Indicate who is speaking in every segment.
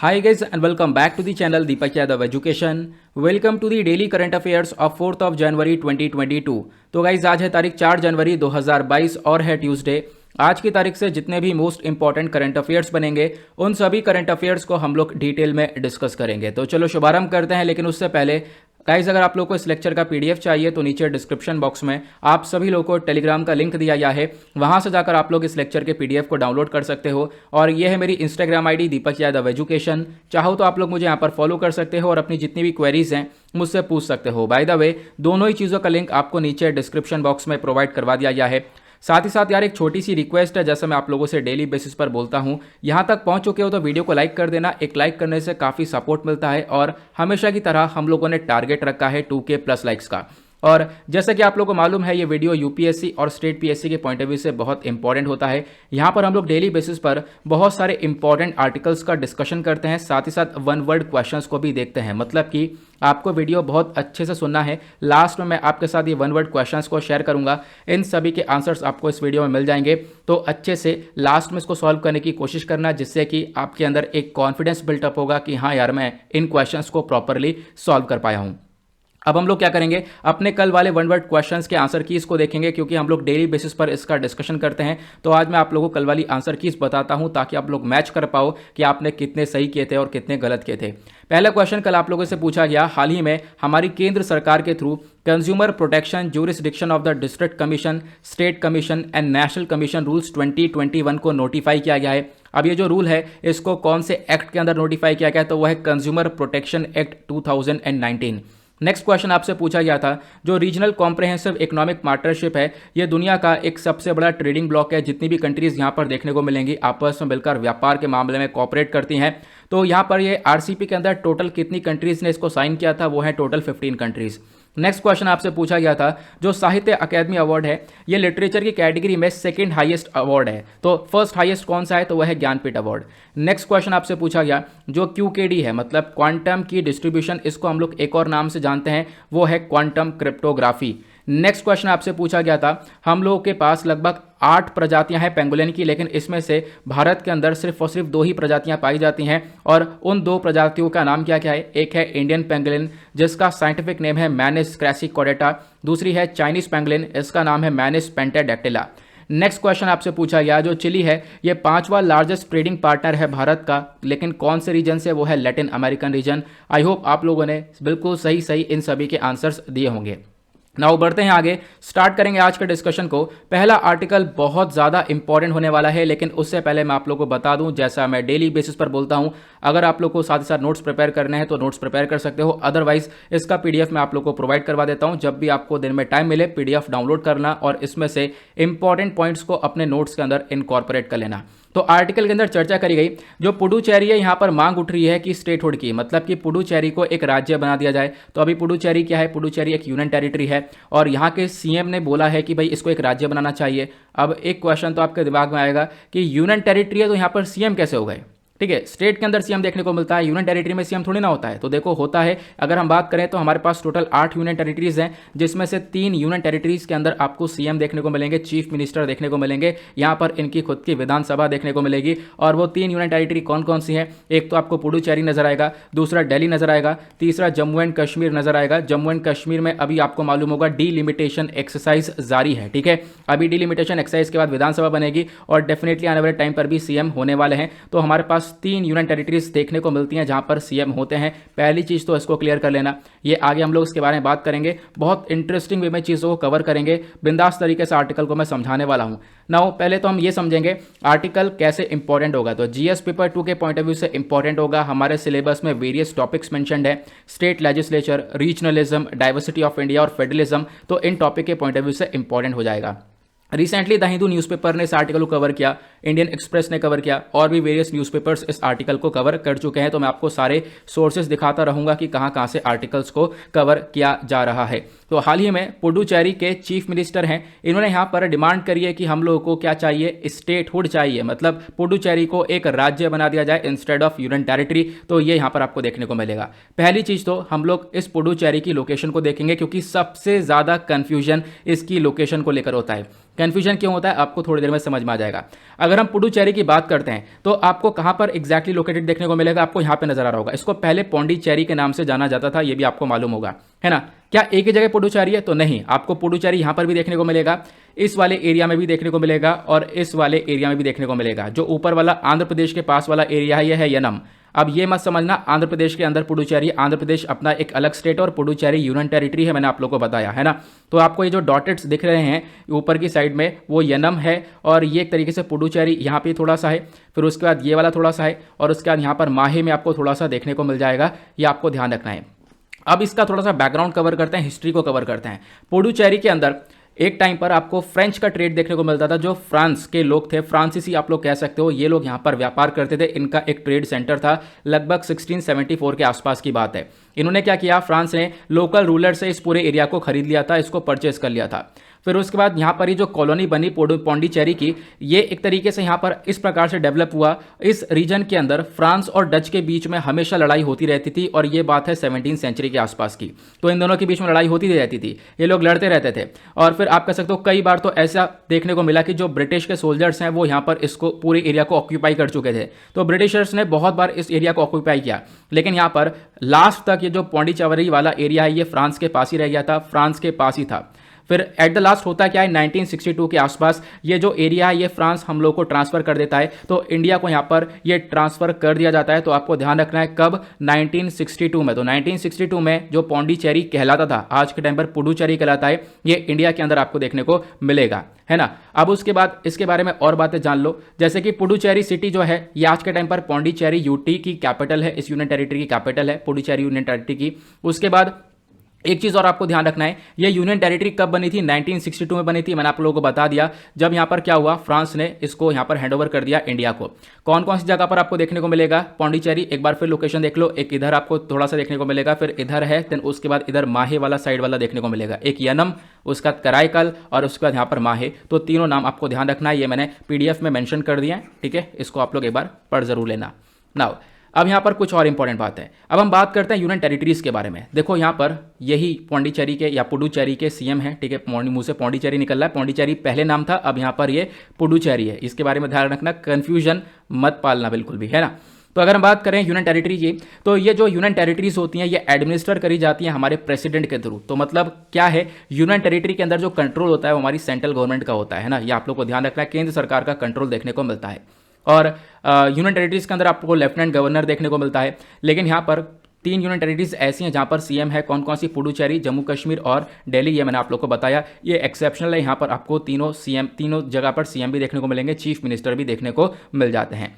Speaker 1: Hi guys and welcome back to the channel Deepak Yadav Education. Welcome to the daily current affairs of 4th of January 2022. तो guys आज है तारीख 4 जनवरी 2022 और है Tuesday. आज की तारीख से जितने भी मोस्ट इंपॉर्टेंट करंट अफेयर्स बनेंगे उन सभी करंट अफेयर्स को हम लोग डिटेल में डिस्कस करेंगे। तो चलो शुभारंभ करते हैं, लेकिन उससे पहले गाइज अगर आप लोग को इस लेक्चर का पीडीएफ चाहिए तो नीचे डिस्क्रिप्शन बॉक्स में आप सभी लोगों को टेलीग्राम का लिंक दिया गया है, वहां से जाकर आप लोग इस लेक्चर के पीडीएफ को डाउनलोड कर सकते हो। और ये है मेरी Instagram ID Deepak Yadav education. चाहो तो आप लोग मुझे यहाँ पर फॉलो कर सकते हो और अपनी जितनी भी क्वेरीज हैं मुझसे पूछ सकते हो। बाय द वे दोनों ही चीज़ों का लिंक आपको नीचे डिस्क्रिप्शन बॉक्स में प्रोवाइड करवा दिया गया है। साथ ही साथ यार एक छोटी सी रिक्वेस्ट है, जैसे मैं आप लोगों से डेली बेसिस पर बोलता हूं, यहां तक पहुंच चुके हो तो वीडियो को लाइक कर देना। एक लाइक करने से काफ़ी सपोर्ट मिलता है और हमेशा की तरह हम लोगों ने टारगेट रखा है 2K प्लस लाइक्स का। और जैसा कि आप लोगों को मालूम है ये वीडियो यूपीएससी और स्टेट पीएससी के पॉइंट ऑफ व्यू से बहुत इंपॉर्टेंट होता है। यहाँ पर हम लोग डेली बेसिस पर बहुत सारे इंपॉर्टेंट आर्टिकल्स का डिस्कशन करते हैं, साथ ही साथ वन वर्ड क्वेश्चंस को भी देखते हैं। मतलब कि आपको वीडियो बहुत अच्छे से सुनना है। लास्ट में मैं आपके साथ ये वन वर्ड क्वेश्चंस को शेयर करूंगा, इन सभी के आंसर्स आपको इस वीडियो में मिल जाएंगे। तो अच्छे से लास्ट में इसको सॉल्व करने की कोशिश करना, जिससे कि आपके अंदर एक कॉन्फिडेंस बिल्टअप होगा कि हाँ यार मैं इन क्वेश्चंस को प्रॉपरली सॉल्व कर पाया हूँ। अब हम लोग क्या करेंगे, अपने कल वाले वन वर्ड क्वेश्चंस के आंसर कीज को देखेंगे, क्योंकि हम लोग डेली बेसिस पर इसका डिस्कशन करते हैं। तो आज मैं आप लोगों को कल वाली आंसर कीज बताता हूं ताकि आप लोग मैच कर पाओ कि आपने कितने सही किए थे और कितने गलत किए थे। पहला क्वेश्चन कल आप लोगों से पूछा गया, हाल ही में हमारी केंद्र सरकार के through consumer protection jurisdiction of the district commission, state commission and national commission rules 2021 को नोटिफाई किया गया है। अब ये जो रूल है इसको कौन से एक्ट के अंदर नोटिफाई किया गया है, तो वह है consumer protection act 2019। Next question आपसे पूछा गया था, जो रीजनल कॉम्प्रहेंसिव इकोनॉमिक पार्टनरशिप है ये दुनिया का एक सबसे बड़ा ट्रेडिंग ब्लॉक है। जितनी भी कंट्रीज यहाँ पर देखने को मिलेंगी आपस में मिलकर व्यापार के मामले में कोऑपरेट करती हैं। तो यहाँ पर ये आरसीपी के अंदर टोटल कितनी कंट्रीज ने इसको साइन किया था, वो है टोटल 15 कंट्रीज। नेक्स्ट क्वेश्चन आपसे पूछा गया था, जो साहित्य अकादमी अवार्ड है ये लिटरेचर की कैटेगरी में सेकंड हाईएस्ट अवार्ड है, तो फर्स्ट हाईएस्ट कौन सा है, तो वह है ज्ञानपीठ अवार्ड। नेक्स्ट क्वेश्चन आपसे पूछा गया, जो क्यूकेडी है मतलब क्वांटम की डिस्ट्रीब्यूशन, इसको हम लोग एक और नाम से जानते हैं, वो है क्वांटम क्रिप्टोग्राफी। नेक्स्ट क्वेश्चन आपसे पूछा गया था, हम लोगों के पास लगभग 8 प्रजातियां हैं पेंगुलिन की, लेकिन इसमें से भारत के अंदर सिर्फ और सिर्फ 2 ही प्रजातियां पाई जाती हैं। और उन 2 प्रजातियों का नाम क्या क्या है, एक है इंडियन पेंगुलिन जिसका साइंटिफिक नेम है मैनिस क्रैसिकॉर्डेटा, दूसरी है चाइनीज पेंगुलिन, इसका नाम है मैनिस पेंटाडेक्टिला। नेक्स्ट क्वेश्चन आपसे पूछा गया, जो चिली है ये 5वां लार्जेस्ट ट्रेडिंग पार्टनर है भारत का, लेकिन कौन से रीजन से, वो है Latin American region. I hope आप लोगों ने बिल्कुल सही इन सभी के आंसर्स दिए होंगे। नाउ बढ़ते हैं आगे, स्टार्ट करेंगे आज के डिस्कशन को। पहला आर्टिकल बहुत ज़्यादा इंपॉर्टेंट होने वाला है, लेकिन उससे पहले मैं आप लोगों को बता दूं, जैसा मैं डेली बेसिस पर बोलता हूं, अगर आप लोग को साथ ही साथ नोट्स प्रिपेयर करने हैं तो नोट्स प्रिपेयर कर सकते हो, अदरवाइज इसका पीडीएफ मैं आप लोग को प्रोवाइड करवा देता हूं। जब भी आपको दिन में टाइम मिले पीडीएफ डाउनलोड करना और इसमें से इंपॉर्टेंट पॉइंट्स को अपने नोट्स के अंदर इनकॉर्पोरेट कर लेना। तो आर्टिकल के अंदर चर्चा करी गई, जो पुडुचेरी है यहाँ पर मांग उठ रही है कि स्टेटहुड की, मतलब कि पुडुचेरी को एक राज्य बना दिया जाए। तो अभी पुडुचेरी क्या है, पुडुचेरी एक यूनियन टेरिटरी है और यहाँ के सीएम ने बोला है कि भाई इसको एक राज्य बनाना चाहिए। अब एक क्वेश्चन तो आपके दिमाग में आएगा कि यूनियन टेरिटरी है तो यहाँ पर सीएम कैसे हो गए। ठीक है, स्टेट के अंदर सीएम देखने को मिलता है, यूनियन टेरिटरी में सीएम थोड़ी ना होता है। तो देखो होता है, अगर हम बात करें तो हमारे पास टोटल 8 यूनियन टेरिटरीज हैं, जिसमें से 3 यूनियन टेरिटरीज के अंदर आपको सीएम देखने को मिलेंगे, चीफ मिनिस्टर देखने को मिलेंगे, यहाँ पर इनकी खुद की विधानसभा देखने को मिलेगी। और वो 3 यूनियन टेरिटरी कौन कौन सी हैं, एक तो आपको पुडुचेरी नजर आएगा, दूसरा दिल्ली नजर आएगा, तीसरा जम्मू एंड कश्मीर नजर आएगा। जम्मू एंड कश्मीर में अभी आपको मालूम होगा डीलिमिटेशन एक्सरसाइज जारी है। ठीक है, अभी डीलिमिटेशन एक्सरसाइज के बाद विधानसभा बनेगी और डेफिनेटली आने वाले टाइम पर भी सीएम होने वाले हैं। तो हमारे पास 3 यूनियन टेरिटरीज देखने को मिलती हैं जहां पर सीएम होते हैं। पहली चीज तो इसको क्लियर कर लेना, ये आगे हम लोग इसके बारे में बात करेंगे, बहुत इंटरेस्टिंग वे में चीजों को कवर करेंगे, बिंदास तरीके से आर्टिकल को मैं समझाने वाला हूं। नाउ पहले तो हम ये समझेंगे आर्टिकल कैसे इंपॉर्टेंट होगा। तो जीएस पेपर 2 के पॉइंट ऑफ व्यू से इंपॉर्टेंट होगा। हमारे सिलेबस में वेरियस टॉपिक्स मेंशन्ड है, state legislature, regionalism, diversity of India और फेडरलिज्म, तो इन टॉपिक के पॉइंट ऑफ व्यू से इंपॉर्टेंट हो जाएगा। रिसेंटली द हिंदू न्यूज़पेपर ने इस आर्टिकल को कवर किया, इंडियन एक्सप्रेस ने कवर किया और भी वेरियस न्यूज़पेपर्स इस आर्टिकल को कवर कर चुके हैं। तो मैं आपको सारे सोर्सेज दिखाता रहूंगा कि कहां कहां से आर्टिकल्स को कवर किया जा रहा है। तो हाल ही में पुडुचेरी के चीफ मिनिस्टर हैं, इन्होंने यहां पर डिमांड करी है कि हम लोगों को क्या चाहिए, स्टेटहुड चाहिए, मतलब पुडुचेरी को एक राज्य बना दिया जाए इंस्टेड ऑफ यूनियन टेरिटरी। तो ये यहां पर आपको देखने को मिलेगा। पहली चीज तो हम लोग इस पुडुचेरी की लोकेशन को देखेंगे, क्योंकि सबसे ज्यादा कंफ्यूजन इसकी लोकेशन को लेकर होता है। कन्फ्यूजन क्यों होता है आपको थोड़ी देर में समझ में आ जाएगा। अगर हम पुडुचेरी की बात करते हैं तो आपको कहां पर एग्जैक्टली लोकेटेड देखने को मिलेगा, आपको यहां पे नजर आ रहा होगा। इसको पहले पौंडीचेरी के नाम से जाना जाता था, ये भी आपको मालूम होगा, है ना। क्या एक ही जगह पुडुचेरी है? तो नहीं, आपको पुडुचेरी यहां पर भी देखने को मिलेगा, इस वाले एरिया में भी देखने को मिलेगा और इस वाले एरिया में भी देखने को मिलेगा। जो ऊपर वाला आंध्र प्रदेश के पास वाला एरिया है, यह है यनम। अब ये मत समझना आंध्र प्रदेश के अंदर पुडुचेरी, आंध्र प्रदेश अपना एक अलग स्टेट और पुडुचेरी यूनियन टेरिटरी है, मैंने आप लोगों को बताया, है ना। तो आपको ये जो डॉटेड्स दिख रहे हैं ऊपर की साइड में वो यनम है और ये एक तरीके से पुडुचेरी यहाँ पे थोड़ा सा है, फिर उसके बाद ये वाला थोड़ा सा है और उसके बाद यहाँ पर माहे में आपको थोड़ा सा देखने को मिल जाएगा, ये आपको ध्यान रखना है। अब इसका थोड़ा सा बैकग्राउंड कवर करते हैं, हिस्ट्री को कवर करते हैं। पुडुचेरी के अंदर एक टाइम पर आपको फ्रेंच का ट्रेड देखने को मिलता था। जो फ्रांस के लोग थे, फ्रांसीसी आप लोग कह सकते हो, ये लोग यहाँ पर व्यापार करते थे। इनका एक ट्रेड सेंटर था, लगभग 1674 के आसपास की बात है। इन्होंने क्या किया, फ्रांस ने लोकल रूलर से इस पूरे एरिया को खरीद लिया था, इसको परचेस कर लिया था। फिर उसके बाद यहाँ पर ही जो कॉलोनी बनी पौंडीचेरी की, ये एक तरीके से यहाँ पर इस प्रकार से डेवलप हुआ। इस रीजन के अंदर फ्रांस और डच के बीच में हमेशा लड़ाई होती रहती थी और ये बात है 17वीं सेंचुरी के आसपास की। तो इन दोनों के बीच में लड़ाई होती रहती थी, ये लोग लड़ते रहते थे। और फिर आप कह सकते हो कई बार तो ऐसा देखने को मिला कि जो ब्रिटिश के सोल्जर्स हैं वो यहाँ पर इसको पूरे एरिया को ऑक्यूपाई कर चुके थे। तो ब्रिटिशर्स ने बहुत बार इस एरिया को ऑक्यूपाई किया, लेकिन यहाँ पर लास्ट तक ये जो पौंडीचेरी वाला एरिया है ये फ्रांस के पास ही रह गया था, फ्रांस के पास ही था। फिर एट द लास्ट होता क्या है, 1962 के आसपास ये जो एरिया है ये फ्रांस हम लोग को ट्रांसफर कर देता है, तो इंडिया को यहाँ पर ये ट्रांसफर कर दिया जाता है। तो आपको ध्यान रखना है कब, 1962 में। तो 1962 में जो पौंडीचेरी कहलाता था, आज के टाइम पर पुडुचेरी कहलाता है, ये इंडिया के अंदर आपको देखने को मिलेगा, है ना। अब उसके बाद इसके बारे में और बातें जान लो, जैसे कि पुडुचेरी सिटी जो है ये आज के टाइम पर पौंडीचेरी यूटी की कैपिटल है, इस यूनियन टेरिटरी की कैपिटल है पुडुचेरी यूनियन टेरिटरी की। उसके बाद एक चीज और आपको ध्यान रखना है, ये यूनियन टेरिटरी कब बनी थी, 1962 में बनी थी। मैंने आप लोगों को बता दिया, जब यहां पर क्या हुआ, फ्रांस ने इसको यहां पर हैंडओवर कर दिया इंडिया को। कौन कौन सी जगह पर आपको देखने को मिलेगा पौंडीचेरी, एक बार फिर लोकेशन देख लो, एक इधर आपको थोड़ा सा देखने को मिलेगा, फिर इधर है, देन उसके बाद इधर माहे वाला साइड वाला देखने को मिलेगा, एक यनम, उसका कराईकल और उसके बाद यहाँ पर माहे। तो तीनों नाम आपको ध्यान रखना है, ये मैंने पीडीएफ में मेंशन कर दिया है, ठीक है। इसको आप लोग एक बार पढ़ जरूर लेना। नाउ अब यहाँ पर कुछ और इंपॉर्टेंट बात है। अब हम बात करते हैं यूनियन टेरिटरीज के बारे में। देखो यहाँ पर यही पौंडीचेरी के या पुडुचेरी के सीएम है, ठीक है। मुंह से पौंडीचेरी निकल रहा है, पौंडीचेरी पहले नाम था, अब यहाँ पर ये पुडुचेरी है। इसके बारे में ध्यान रखना, कंफ्यूजन मत पालना बिल्कुल भी, है ना। तो अगर हम बात करें यूनियन टेरिटरी की, तो ये जो यूनियन टेरिटरीज होती हैं ये एडमिनिस्टर करी जाती हैं हमारे प्रेसिडेंट के थ्रू। तो मतलब क्या है, यूनियन टेरिटरी के अंदर जो कंट्रोल होता है वो हमारी सेंट्रल गवर्नमेंट का होता है ना, ये आप लोग को ध्यान रखना है, केंद्र सरकार का कंट्रोल देखने को मिलता है। और यूनियन टेरिटरीज के अंदर आपको लेफ्टिनेंट गवर्नर देखने को मिलता है। लेकिन यहाँ पर 3 यूनियन टेरिटरीज ऐसी हैं जहाँ पर सीएम है। कौन कौन सी, पुडुचेरी, जम्मू कश्मीर और दिल्ली, ये मैंने आप लोग को बताया, ये एक्सेप्शनल है। यहाँ पर आपको तीनों जगह पर सीएम भी देखने को मिलेंगे, चीफ मिनिस्टर भी देखने को मिल जाते हैं।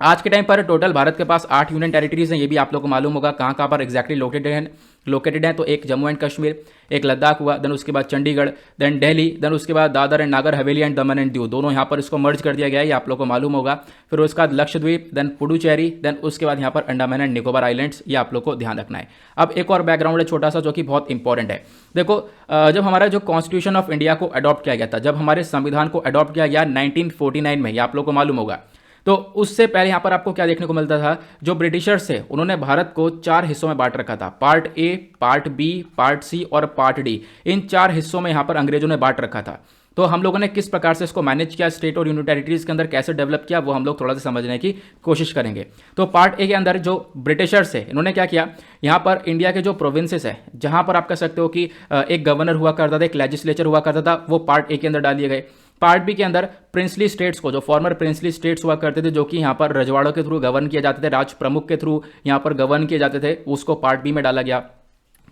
Speaker 1: आज के टाइम पर टोटल भारत के पास 8 यूनियन टेरिटरीज हैं, ये भी आप लोगों को मालूम होगा कहाँ कहाँ पर एग्जैक्टली लोकेटेड हैं। तो एक जम्मू एंड कश्मीर, एक लद्दाख हुआ, देन उसके बाद चंडीगढ़, देन दिल्ली, देन उसके बाद Dadar and Nagar Haveli and Daman and Diu, दोनों यहाँ पर इसको मर्ज कर दिया गया है, ये आप लोग को मालूम होगा। फिर उसके बाद लक्षद्वीप, देन पुडुचेरी, देन उसके बाद यहाँ पर अंडमान एंड निकोबार आइलैंड्स, ये आप लोग को ध्यान रखना है। अब एक और बैकग्राउंड है छोटा सा जो कि बहुत इंपॉर्टेंट है। देखो जब हमारा जो कॉन्स्टिट्यूशन ऑफ इंडिया को अडॉप्ट किया गया था, जब हमारे संविधान को अडॉप्ट किया गया 1949 में, ये आप लोग को मालूम होगा। तो उससे पहले यहां पर आपको क्या देखने को मिलता था, जो ब्रिटिशर्स थे उन्होंने भारत को 4 हिस्सों में बांट रखा था, part A, part B, part C और पार्ट डी। इन 4 हिस्सों में यहां पर अंग्रेजों ने बांट रखा था। तो हम लोगों ने किस प्रकार से इसको मैनेज किया, स्टेट और यूनियन टेरिटरीज के अंदर कैसे डेवलप किया, वो हम लोग थोड़ा सा समझने की कोशिश करेंगे। तो पार्ट ए के अंदर जो ब्रिटिशर्स है इन्होंने क्या किया, यहाँ पर इंडिया के जो प्रोविंसेस है, जहां पर आप कह सकते हो कि एक गवर्नर हुआ करता था, एक लेजिस्लेचर हुआ करता था, वो पार्ट ए के अंदर डाल दिए गए। पार्ट बी के अंदर प्रिंसली स्टेट्स को, जो फॉर्मर प्रिंसली स्टेट्स हुआ करते थे, जो कि यहाँ पर रजवाड़ों के थ्रू गवर्न किए जाते थे, राज प्रमुख के थ्रू यहाँ पर गवर्न किए जाते थे, उसको पार्ट बी में डाला गया।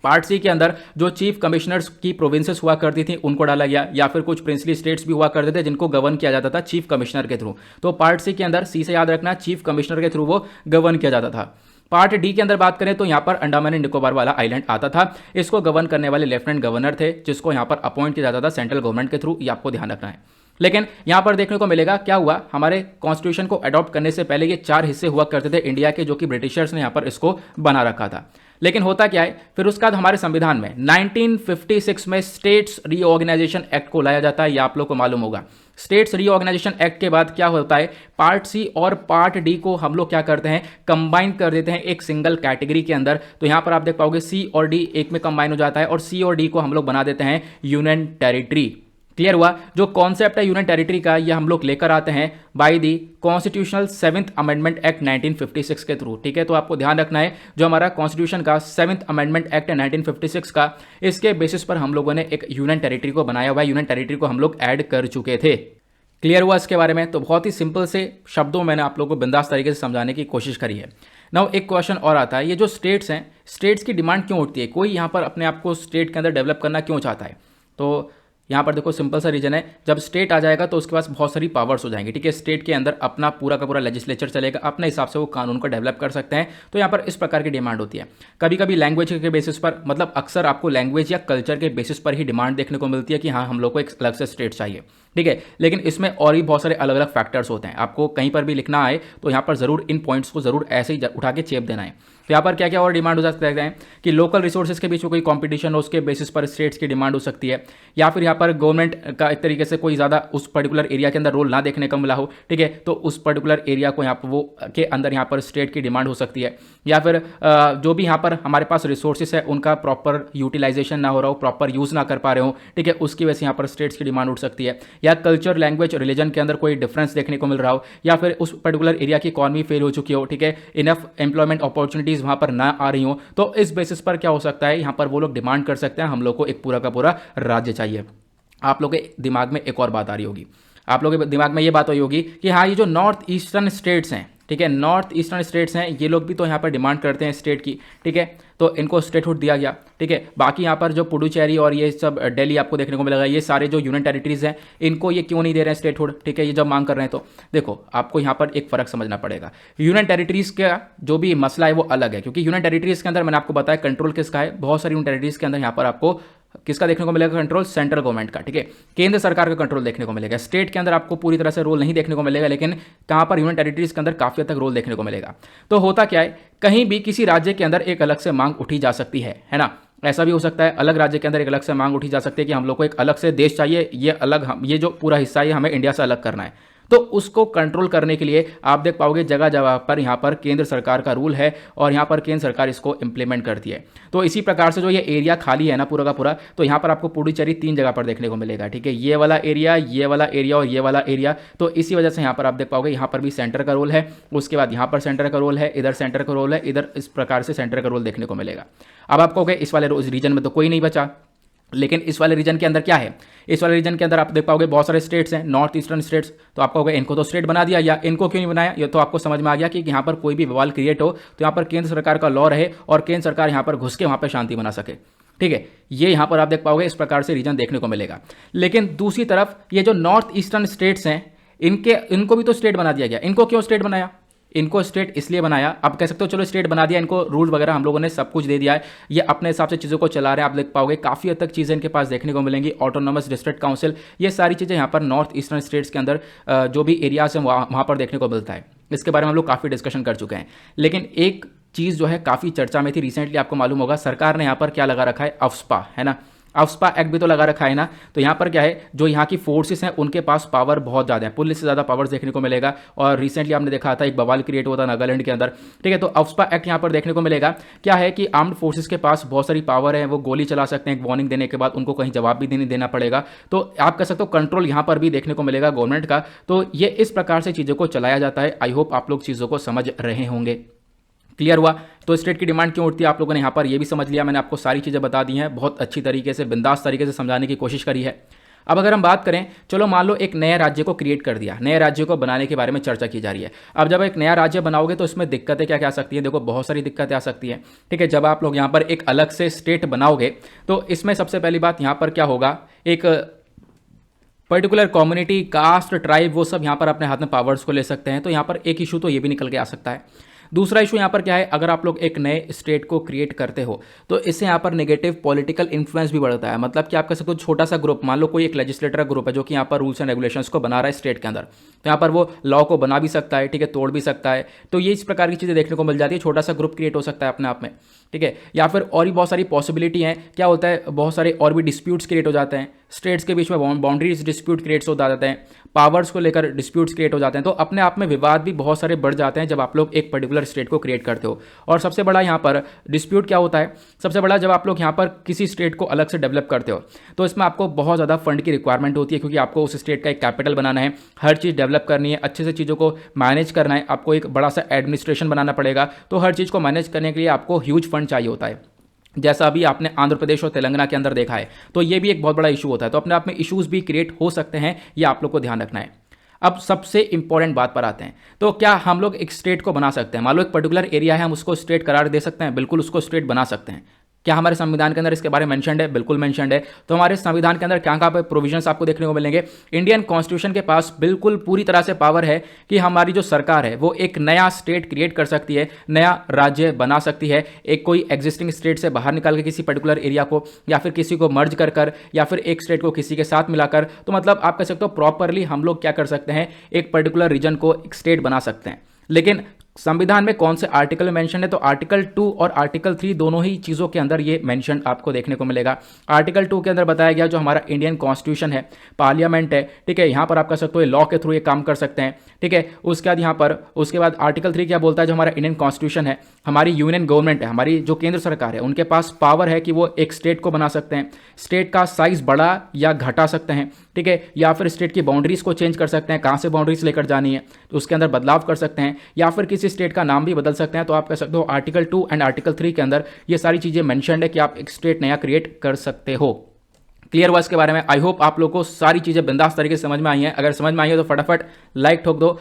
Speaker 1: पार्ट सी के अंदर जो चीफ कमिश्नर्स की प्रोविंसेस हुआ करती थी उनको डाला गया, या फिर कुछ प्रिंसली स्टेट्स भी हुआ करते थे जिनको गवर्न किया जाता था चीफ कमिश्नर के थ्रू। तो पार्ट सी के अंदर, सी से याद रखना, चीफ कमिश्नर के थ्रू वो गवर्न किया जाता था। पार्ट डी के अंदर बात करें तो यहाँ पर अंडमान एंड निकोबार वाला आइलैंड आता था, इसको गवर्न करने वाले लेफ्टिनेंट गवर्नर थे, जिसको यहाँ पर अपॉइंट किया जाता था सेंट्रल गवर्नमेंट के थ्रू, ये आपको ध्यान रखना है। लेकिन यहां पर देखने को मिलेगा क्या हुआ, हमारे कॉन्स्टिट्यूशन को अडॉप्ट करने से पहले ये 4 हिस्से हुआ करते थे इंडिया के, जो कि ब्रिटिशर्स ने यहां पर इसको बना रखा था। लेकिन होता क्या है, फिर उसके बाद हमारे संविधान में 1956 में स्टेट्स रीऑर्गेनाइजेशन एक्ट को लाया जाता है, ये आप लोग को मालूम होगा। स्टेट्स रीऑर्गेनाइजेशन एक्ट के बाद क्या होता है, पार्ट सी और पार्ट डी को हम लोग क्या करते हैं, कंबाइन कर देते हैं एक सिंगल कैटेगरी के अंदर। तो यहां पर आप देख पाओगे सी और डी एक में कंबाइन हो जाता है, और सी और डी को हम लोग बना देते हैं यूनियन टेरिटरी। क्लियर हुआ। जो कॉन्सेप्ट है यूनियन टेरिटरी का, ये हम लोग लेकर आते हैं by the constitutional 7th amendment act 1956 के थ्रू। ठीक है, तो आपको ध्यान रखना है जो हमारा कॉन्स्टिट्यूशन का 7th अमेंडमेंट एक्ट है 1956 का, इसके बेसिस पर हम लोगों ने एक यूनियन टेरिटरी को बनाया हुआ है। यूनियन टेरिटरी को हम लोग ऐड कर चुके थे। क्लियर हुआ इसके बारे में। तो बहुत ही सिंपल से शब्दों मैंने आप लोगों को बिंदास तरीके से समझाने की कोशिश करी है। नाउ एक क्वेश्चन और आता है, ये जो स्टेट्स हैं, स्टेट्स की डिमांड क्यों उठती है? कोई यहाँ पर अपने आप को स्टेट के अंदर डेवलप करना क्यों चाहता है? तो यहाँ पर देखो सिंपल सा रीजन है, जब स्टेट आ जाएगा तो उसके पास बहुत सारी पावर्स हो जाएंगी। ठीक है, स्टेट के अंदर अपना पूरा का पूरा लेजिस्लेचर चलेगा, अपने हिसाब से वो कानून को डेवलप कर सकते हैं। तो यहाँ पर इस प्रकार की डिमांड होती है। कभी कभी लैंग्वेज के बेसिस पर, मतलब अक्सर आपको लैंग्वेज या कल्चर के बेसिस पर ही डिमांड देखने को मिलती है कि हाँ हम लोग को एक अलग से स्टेट चाहिए। ठीक है, लेकिन इसमें और भी बहुत सारे अलग अलग फैक्टर्स होते हैं। आपको कहीं पर भी लिखना आए तो यहाँ पर जरूर इन पॉइंट्स को जरूर ऐसे ही उठा के चेप देना है। तो यहाँ पर क्या क्या और डिमांड हो सकते हैं कि लोकल रिसोर्सेज के बीच में कोई कंपटीशन हो, उसके बेसिस पर स्टेट्स की डिमांड हो सकती है, या फिर यहाँ पर गवर्नमेंट का एक तरीके से कोई ज़्यादा उस पर्टिकुलर एरिया के अंदर रोल ना देखने को मिला हो। ठीक है, तो उस पर्टिकुलर एरिया को यहाँ पर वो के अंदर यहाँ पर स्टेट की डिमांड हो सकती है, या फिर जो भी यहाँ पर हमारे पास रिसोर्सेज है उनका प्रॉपर यूटिलाइजेशन ना हो रहा हो, प्रॉपर यूज़ ना कर पा रहे हो। ठीक है, उसकी वजह से यहाँ पर स्टेट्स की डिमांड उठ सकती है, या कल्चर, लैंग्वेज, रिलीजन के अंदर कोई डिफरेंस देखने को मिल रहा हो, या फिर उस पर्टिकुलर एरिया की इकॉनमी फेल हो चुकी हो। ठीक है, इनफ एम्प्लॉयमेंट अपॉर्चुनिटीज़ वहाँ पर ना आ रही हो, तो इस बेसिस पर क्या हो सकता है, यहाँ पर वो लोग डिमांड कर सकते हैं हम लोग को एक पूरा का पूरा राज्य चाहिए। आप लोग के दिमाग में एक और बात आ रही होगी, आप लोगों के दिमाग में ये बात हुई होगी कि हाँ ये जो नॉर्थ ईस्टर्न स्टेट्स हैं, ठीक है, नॉर्थ ईस्टर्न स्टेट्स हैं, ये लोग भी तो यहाँ पर डिमांड करते हैं स्टेट की। ठीक है, तो इनको स्टेटहुड दिया गया। ठीक है, बाकी यहाँ पर जो पुडुचेरी और ये सब दिल्ली आपको देखने को मिलेगा, ये सारे जो यूनियन टेरिटरीज हैं इनको ये क्यों नहीं दे रहे हैं स्टेटहुड? ठीक है, ये जब मांग कर रहे हैं तो देखो आपको यहाँ पर एक फ़र्क समझना पड़ेगा। यूनियन टेरिटरीज का जो भी मसला है वो अलग है, क्योंकि यूनियन टेरिटरीज के अंदर मैंने आपको बताया कंट्रोल किसका है। बहुत सारी यूनियन टेरिटरीज के अंदर यहाँ पर आपको किसका देखने को मिलेगा कंट्रोल? सेंट्रल गवर्नमेंट का। ठीक है, केंद्र सरकार का कंट्रोल देखने को मिलेगा। स्टेट के अंदर आपको पूरी तरह से रोल नहीं देखने को मिलेगा, लेकिन कहां पर यूनियन टेरिटरीज के अंदर काफी हद तक रोल देखने को मिलेगा। तो होता क्या है, कहीं भी किसी राज्य के अंदर एक अलग से मांग उठी जा सकती है ना। ऐसा भी हो सकता है अलग राज्य के अंदर एक अलग से मांग उठी जा सकती है कि हम लोग को एक अलग से देश चाहिए, ये अलग, ये जो पूरा हिस्सा है हमें इंडिया से अलग करना है। तो उसको कंट्रोल करने के लिए आप देख पाओगे जगह जगह पर यहाँ पर केंद्र सरकार का रूल है, और यहाँ पर केंद्र सरकार इसको इंप्लीमेंट करती है। तो इसी प्रकार से जो ये एरिया खाली है ना पूरा का पूरा, तो यहाँ पर आपको पुडुचेरी 3 जगह पर देखने को मिलेगा। ठीक है, ये वाला एरिया, ये वाला एरिया और ये वाला एरिया। तो इसी वजह से यहाँ पर आप देख पाओगे यहाँ पर भी सेंटर का रोल है, उसके बाद यहाँ पर सेंटर का रोल है, इधर सेंटर का रोल है, इधर इस प्रकार से सेंटर का रोल देखने को मिलेगा। अब आप कहोगे इस वाले रीजन में तो कोई नहीं बचा, लेकिन इस वाले रीजन के अंदर क्या है, इस वाले रीजन के अंदर आप देख पाओगे बहुत सारे स्टेट्स हैं, नॉर्थ ईस्टर्न स्टेट्स। तो आप कहोगे इनको तो स्टेट बना दिया, या इनको क्यों नहीं बनाया? ये तो आपको समझ में आ गया कि यहाँ पर कोई भी बवाल क्रिएट हो तो यहाँ पर केंद्र सरकार का लॉ रहे और केंद्र सरकार यहाँ पर घुस के वहाँ पर शांति बना सके। ठीक है, ये यहाँ पर आप देख पाओगे इस प्रकार से रीजन देखने को मिलेगा। लेकिन दूसरी तरफ ये जो नॉर्थ ईस्टर्न स्टेट्स हैं, इनको भी तो स्टेट बना दिया गया। इनको क्यों स्टेट बनाया? इनको स्टेट इसलिए बनाया, आप कह सकते हो चलो स्टेट बना दिया, इनको रूल वगैरह हम लोगों ने सब कुछ दे दिया है, ये अपने हिसाब से चीज़ों को चला रहे हैं। आप देख पाओगे काफ़ी हद तक चीज़ें इनके पास देखने को मिलेंगी, ऑटोनॉमस डिस्ट्रिक्ट काउंसिल, ये सारी चीज़ें यहाँ पर नॉर्थ ईस्टर्न स्टेट्स के अंदर जो भी एरियाज हैं वहाँ पर देखने को मिलता है। इसके बारे में हम लोग काफ़ी डिस्कशन कर चुके हैं। लेकिन एक चीज़ जो है काफ़ी चर्चा में थी रिसेंटली, आपको मालूम होगा सरकार ने यहाँ पर क्या लगा रखा है, अफ्स्पा, है ना। अफ्स्पा एक्ट भी तो लगा रखा है ना। तो यहाँ पर क्या है, जो यहाँ की फोर्सेस हैं उनके पास पावर बहुत ज़्यादा है, पुलिस से ज़्यादा पावर्स देखने को मिलेगा। और रिसेंटली आपने देखा था एक बवाल क्रिएट हुआ था नागालैंड के अंदर। ठीक है, तो अफ्स्पा एक्ट यहाँ पर देखने को मिलेगा। क्या है कि आर्म्ड फोर्सेस के पास बहुत सारी पावर है, वो गोली चला सकते हैं, एक वार्निंग देने के बाद उनको कहीं जवाब भी नहीं देना पड़ेगा। तो आप कह सकते हो कंट्रोल यहाँ पर भी देखने को मिलेगा गवर्नमेंट का। तो ये इस प्रकार से चीज़ों को चलाया जाता है। आई होप आप लोग चीज़ों को समझ रहे होंगे। क्लियर हुआ? तो स्टेट की डिमांड क्यों उठती है आप लोगों ने यहाँ पर ये भी समझ लिया। मैंने आपको सारी चीज़ें बता दी हैं, बहुत अच्छी तरीके से, बिंदास तरीके से समझाने की कोशिश करी है। अब अगर हम बात करें, चलो मान लो एक नया राज्य को क्रिएट कर दिया, नए राज्य को बनाने के बारे में चर्चा की जा रही है। अब जब एक नया राज्य बनाओगे तो इसमें दिक्कतें क्या क्या आ सकती है? देखो बहुत सारी दिक्कतें आ सकती हैं। ठीक है, जब आप लोग यहाँ पर एक अलग से स्टेट बनाओगे तो इसमें सबसे पहली बात यहाँ पर क्या होगा, एक पर्टिकुलर कम्युनिटी, कास्ट, ट्राइब, वो सब यहाँ पर अपने हाथ में पावर्स को ले सकते हैं। तो यहाँ पर एक इशू तो ये भी निकल के आ सकता है। दूसरा इशू यहाँ पर क्या है, अगर आप लोग एक नए स्टेट को क्रिएट करते हो तो इससे यहाँ पर नेगेटिव पॉलिटिकल इन्फ्लुएंस भी बढ़ता है। मतलब कि आप कह सकते हो छोटा सा ग्रुप, मान लो कोई एक लेजिस्लेटर ग्रुप है जो कि यहाँ पर रूल्स एंड रेगुलेशंस को बना रहा है स्टेट के अंदर, तो यहाँ पर वो लॉ को बना भी सकता है, ठीक है, तोड़ भी सकता है। तो ये इस प्रकार की चीज़ें देखने को मिल जाती है, छोटा सा ग्रुप क्रिएट हो सकता है अपने आप में। ठीक है, या फिर और भी बहुत सारी पॉसिबिलिटी हैं। क्या होता है, बहुत सारे और भी डिस्प्यूट्स क्रिएट हो जाते हैं। स्टेट्स के बीच में बाउंड्रीज डिस्प्यूट क्रिएट्स हो जाते हैं, पावर्स को लेकर डिस्प्यूट्स क्रिएट हो जाते हैं। तो अपने आप में विवाद भी बहुत सारे बढ़ जाते हैं जब आप लोग एक पर्टिकुलर स्टेट को क्रिएट करते हो। और सबसे बड़ा यहाँ पर डिस्प्यूट क्या होता है, सबसे बड़ा जब आप लोग यहाँ पर किसी स्टेट को अलग से डेवलप करते हो तो इसमें आपको बहुत ज़्यादा फंड की रिक्वायरमेंट होती है, क्योंकि आपको उस स्टेट का एक कैपिटल बनाना है, हर चीज़ डेवलप करनी है, अच्छे से चीज़ों को मैनेज करना है, आपको एक बड़ा सा एडमिनिस्ट्रेशन बनाना पड़ेगा। तो हर चीज़ को मैनेज करने के लिए आपको ह्यूज फंड चाहिए होता है, जैसा अभी आपने आंध्र प्रदेश और तेलंगाना के अंदर देखा है। तो ये भी एक बहुत बड़ा इशू होता है। तो अपने आप में इश्यूज भी क्रिएट हो सकते हैं, ये आप लोग को ध्यान रखना है। अब सबसे इंपॉर्टेंट बात पर आते हैं, तो क्या हम लोग एक स्टेट को बना सकते हैं? मान लो एक पर्टिकुलर एरिया है, हम उसको स्टेट करार दे सकते हैं? बिल्कुल उसको स्टेट बना सकते हैं। क्या हमारे संविधान के अंदर इसके बारे में मेंशन्ड है? बिल्कुल मेंशन्ड है। तो हमारे संविधान के अंदर क्या क्या प्रोविजंस आपको देखने को मिलेंगे? इंडियन कॉन्स्टिट्यूशन के पास बिल्कुल पूरी तरह से पावर है कि हमारी जो सरकार है वो एक नया स्टेट क्रिएट कर सकती है, नया राज्य बना सकती है, एक कोई एग्जिस्टिंग स्टेट से बाहर निकाल के किसी पर्टिकुलर एरिया को, या फिर किसी को मर्ज कर या फिर एक स्टेट को किसी के साथ मिलाकर। तो मतलब आप कह सकते हो प्रॉपरली हम लोग क्या कर सकते हैं, एक पर्टिकुलर रीजन को एक स्टेट बना सकते हैं। लेकिन संविधान में कौन से आर्टिकल में मेंशन है? तो आर्टिकल 2 और आर्टिकल 3 दोनों ही चीज़ों के अंदर ये मेंशन आपको देखने को मिलेगा। आर्टिकल 2 के अंदर बताया गया जो हमारा इंडियन कॉन्स्टिट्यूशन है, पार्लियामेंट है, ठीक है, यहाँ पर आप कह सकते हो लॉ के थ्रू ये काम कर सकते हैं, ठीक है। उसके बाद यहाँ पर उसके बाद आर्टिकल 3 क्या बोलता है, जो हमारा इंडियन कॉन्स्टिट्यूशन है, हमारी यूनियन गवर्नमेंट है, हमारी जो केंद्र सरकार है, उनके पास पावर है कि वो एक स्टेट को बना सकते हैं, स्टेट का साइज बढ़ा या घटा सकते हैं, ठीक है, या फिर स्टेट की बाउंड्रीज को चेंज कर सकते हैं, कहाँ से बाउंड्रीज लेकर जानी है तो उसके अंदर बदलाव कर सकते हैं, या फिर किसी स्टेट का नाम भी बदल सकते हैं। तो आप कह सकते हो आर्टिकल 2 एंड आर्टिकल 3 के अंदर ये सारी चीजें मेंशन्ड है कि आप एक स्टेट नया क्रिएट कर सकते हो। क्लियर हुआ इसके बारे में? आई होप आप लोगों को सारी चीजें बिंदास तरीके से समझ में आई हैं। अगर समझ में आई है तो फटाफट लाइक ठोक दो।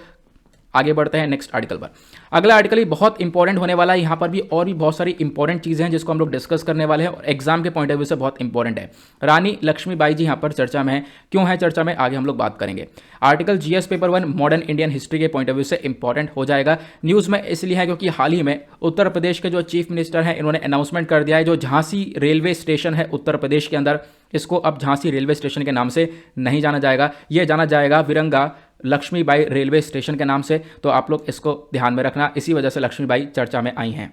Speaker 1: आगे बढ़ते हैं नेक्स्ट आर्टिकल पर। अगला आर्टिकल ही बहुत इंपॉर्टेंट होने वाला है। यहाँ पर भी और भी बहुत सारी इंपॉर्टेंट चीजें हैं जिसको हम लोग डिस्कस करने वाले हैं और एग्जाम के पॉइंट ऑफ व्यू से बहुत इंपॉर्टेंट है। रानी लक्ष्मीबाई जी यहाँ पर चर्चा में है। क्यों है चर्चा में, आगे हम लोग बात करेंगे। Article GS paper 1 modern Indian history के पॉइंट ऑफ व्यू से इंपॉर्टेंट हो जाएगा। न्यूज में इसलिए है क्योंकि हाल ही में उत्तर प्रदेश के जो चीफ मिनिस्टर हैं इन्होंने अनाउंसमेंट कर दिया है, जो झांसी रेलवे स्टेशन है उत्तर प्रदेश के अंदर, इसको अब झांसी रेलवे स्टेशन के नाम से नहीं जाना जाएगा, यह जाना जाएगा विरंगा लक्ष्मीबाई रेलवे स्टेशन के नाम से। तो आप लोग इसको ध्यान में रखना, इसी वजह से लक्ष्मीबाई चर्चा में आई हैं।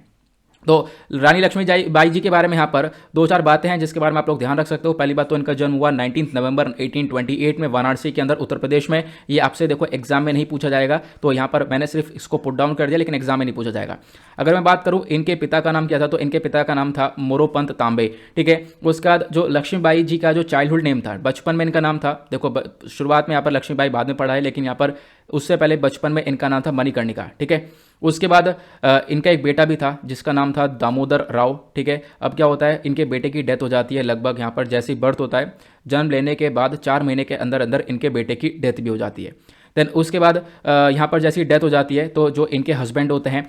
Speaker 1: तो रानी लक्ष्मीबाई जी के बारे में यहाँ पर 2-4 बातें हैं जिसके बारे में आप लोग ध्यान रख सकते हो। पहली बात तो इनका जन्म हुआ 19 नवंबर 1828 में वाराणसी के अंदर उत्तर प्रदेश में। ये आपसे देखो एग्जाम में नहीं पूछा जाएगा, तो यहाँ पर मैंने सिर्फ इसको पुट डाउन कर दिया, लेकिन एग्जाम में नहीं पूछा जाएगा। अगर मैं बात करूँ इनके पिता का नाम क्या था, तो इनके पिता का नाम था मोरोपंत तांबे, ठीक है। उसके बाद जो लक्ष्मीबाई जी का जो चाइल्डहुड नेम था, बचपन में इनका नाम था, देखो शुरुआत में यहाँ पर लक्ष्मीबाई बाद में पढ़ा है, लेकिन यहाँ पर उससे पहले बचपन में इनका नाम था मणिकर्णिका, ठीक है। उसके बाद इनका एक बेटा भी था जिसका नाम था दामोदर राव, ठीक है। अब क्या होता है, इनके बेटे की डेथ हो जाती है लगभग यहाँ पर जैसे ही बर्थ होता है, जन्म लेने के बाद 4 महीने के अंदर अंदर इनके बेटे की डेथ भी हो जाती है। देन उसके बाद यहाँ पर जैसी डेथ हो जाती है तो जो इनके हस्बैंड होते हैं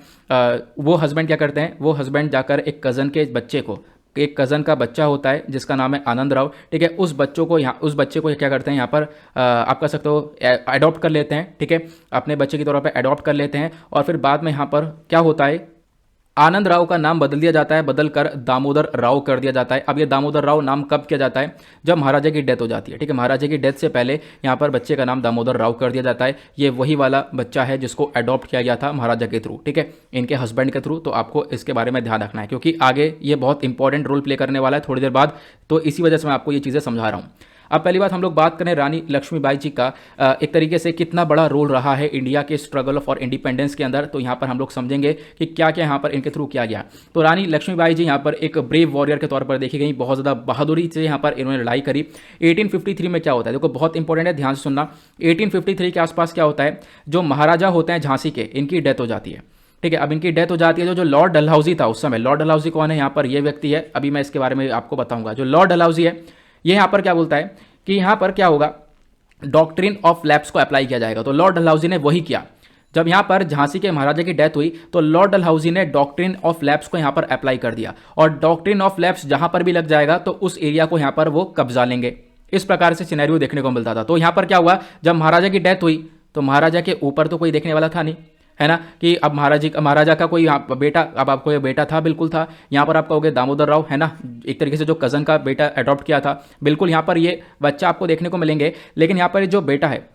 Speaker 1: वो हस्बैंड क्या करते हैं, वो हस्बैंड जाकर एक कज़न के बच्चे को, एक कज़न का बच्चा होता है जिसका नाम है आनंद राव, ठीक है, उस बच्चे को क्या करते हैं यहाँ पर आप कह सकते हो अडॉप्ट कर लेते हैं, ठीक है, अपने बच्चे की तौर पे अडॉप्ट कर लेते हैं। और फिर बाद में यहाँ पर क्या होता है, आनंद राव का नाम बदल दिया जाता है, बदल कर दामोदर राव कर दिया जाता है। अब ये दामोदर राव नाम कब किया जाता है, जब महाराजा की डेथ हो जाती है, ठीक है। महाराजा की डेथ से पहले यहाँ पर बच्चे का नाम दामोदर राव कर दिया जाता है। ये वही वाला बच्चा है जिसको अडॉप्ट किया गया था महाराजा के थ्रू, ठीक है, इनके हस्बैंड के थ्रू। तो आपको इसके बारे में ध्यान रखना है क्योंकि आगे ये बहुत इंपॉर्टेंट रोल प्ले करने वाला है थोड़ी देर बाद, तो इसी वजह से मैं आपको ये चीज़ें समझा रहा हूँ। अब पहली बात हम लोग बात करें रानी लक्ष्मीबाई जी का एक तरीके से कितना बड़ा रोल रहा है इंडिया के स्ट्रगल फॉर इंडिपेंडेंस के अंदर, तो यहाँ पर हम लोग समझेंगे कि क्या क्या यहाँ पर इनके थ्रू किया गया। तो रानी लक्ष्मीबाई जी यहाँ पर एक ब्रेव वॉरियर के तौर पर देखी गई, बहुत ज़्यादा बहादुरी से यहाँ पर इन्होंने लड़ाई करी। 1853 में क्या होता है, देखो बहुत इंपॉर्टेंट है, ध्यान से सुनना। 1853 के आसपास क्या होता है, जो महाराजा होते हैं झांसी के, इनकी डेथ हो जाती है, ठीक है। अब इनकी डेथ हो जाती है, जो लॉर्ड डलहौजी था उस समय, लॉर्ड डलहौजी कौन है यहाँ पर, ये व्यक्ति है, अभी मैं इसके बारे में आपको बताऊंगा। जो लॉर्ड डलहौजी है ये यहाँ पर क्या बोलता है कि यहाँ पर क्या होगा, डॉक्ट्रिन ऑफ लैप्स को अप्लाई किया जाएगा। तो लॉर्ड डलहौजी ने वही किया। जब यहाँ पर झांसी के महाराजा की डेथ हुई तो लॉर्ड डलहौजी ने डॉक्ट्रिन ऑफ लैप्स को यहाँ पर अप्लाई कर दिया, और डॉक्ट्रिन ऑफ लैप्स जहाँ पर भी लग जाएगा तो उस एरिया को यहाँ पर वो कब्जा लेंगे। इस प्रकार से सिनेरियो देखने को मिलता था। तो यहाँ पर क्या हुआ, जब महाराजा की डेथ हुई तो महाराजा के ऊपर तो कोई देखने वाला था नहीं, है ना, कि अब महाराजा का कोई बेटा, अब आपको ये बेटा था, बिल्कुल था। यहाँ पर आप कहोगे दामोदर राव, है ना, एक तरीके से जो कज़न का बेटा अडॉप्ट किया था, बिल्कुल यहाँ पर ये बच्चा आपको देखने को मिलेंगे। लेकिन यहाँ पर जो बेटा है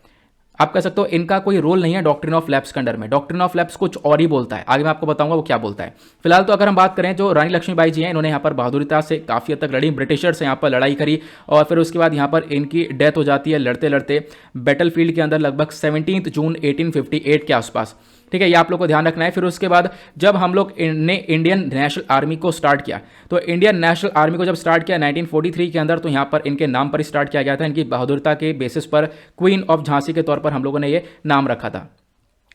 Speaker 1: आप कह सकते हो इनका कोई रोल नहीं है डॉक्ट्रिन ऑफ लैप्स के अंडर में। डॉक्ट्रिन ऑफ लैप्स कुछ और ही बोलता है, आगे मैं आपको बताऊंगा वो क्या बोलता है। फिलहाल तो अगर हम बात करें जो रानी लक्ष्मीबाई जी हैं, इन्होंने यहाँ पर बहादुरता से काफ़ी हद तक लड़ी, ब्रिटिशर्स से यहाँ पर लड़ाई करी और फिर उसके बाद यहाँ पर इनकी डेथ हो जाती है लड़ते लड़ते बैटल फील्ड के अंदर लगभग 17 जून 1858 के आसपास। ठीक है, ये आप लोग को ध्यान रखना है। फिर उसके बाद जब हम लोग ने इंडियन नेशनल आर्मी को स्टार्ट किया, तो इंडियन नेशनल आर्मी को जब स्टार्ट किया 1943 के अंदर, तो यहाँ पर इनके नाम पर स्टार्ट किया गया था। इनकी बहादुरता के बेसिस पर क्वीन ऑफ झांसी के तौर पर हम लोगों ने ये नाम रखा था।